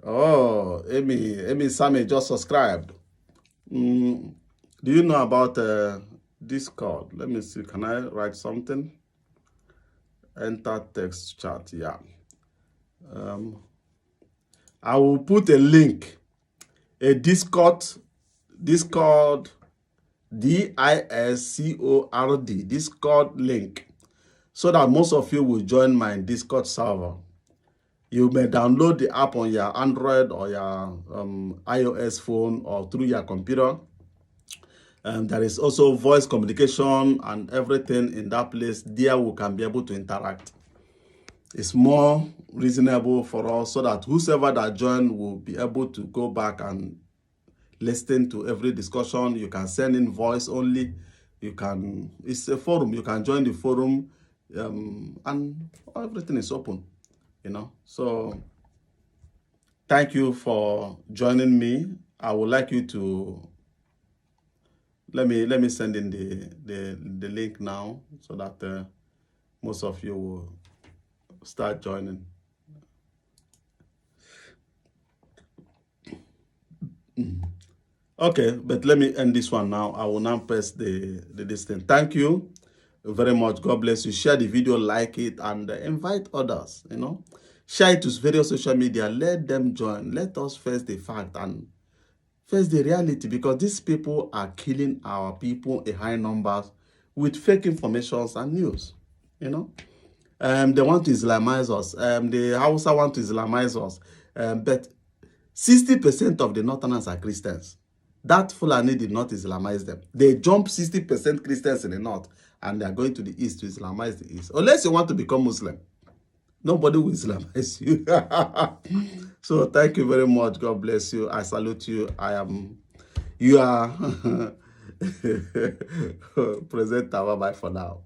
Oh, Amy Sammy just subscribed. Do you know about Discord? Let me see. Can I write something? Enter text chat. Yeah. I will put a link, a Discord, Discord Discord link, so that most of you will join my Discord server. You may download the app on your Android or your iOS phone or through your computer. There is also voice communication and everything in that place. There we can be able to interact. It's more reasonable for us so that whoever that join will be able to go back and listen to every discussion. You can send in voice only. It's a forum. You can join the forum, and everything is open, So thank you for joining me. I would like you to let me send in the link now so that most of you will start joining. Okay, but let me end this one now. I will now press the distance. Thank you very much. God bless you. Share the video, like it, and invite others. Share it to various social media. Let them join. Let us face the fact and face the reality, because these people are killing our people in high numbers with fake informations and news. They want to Islamize us. The Hausa want to Islamize us. But 60% of the Northerners are Christians. That Fulani did not Islamize them. They jump 60% Christians in the north, and they are going to the east to Islamize the east. Unless you want to become Muslim, nobody will Islamize you. So thank you very much. God bless you. I salute you. You are presenter. Bye-bye for now.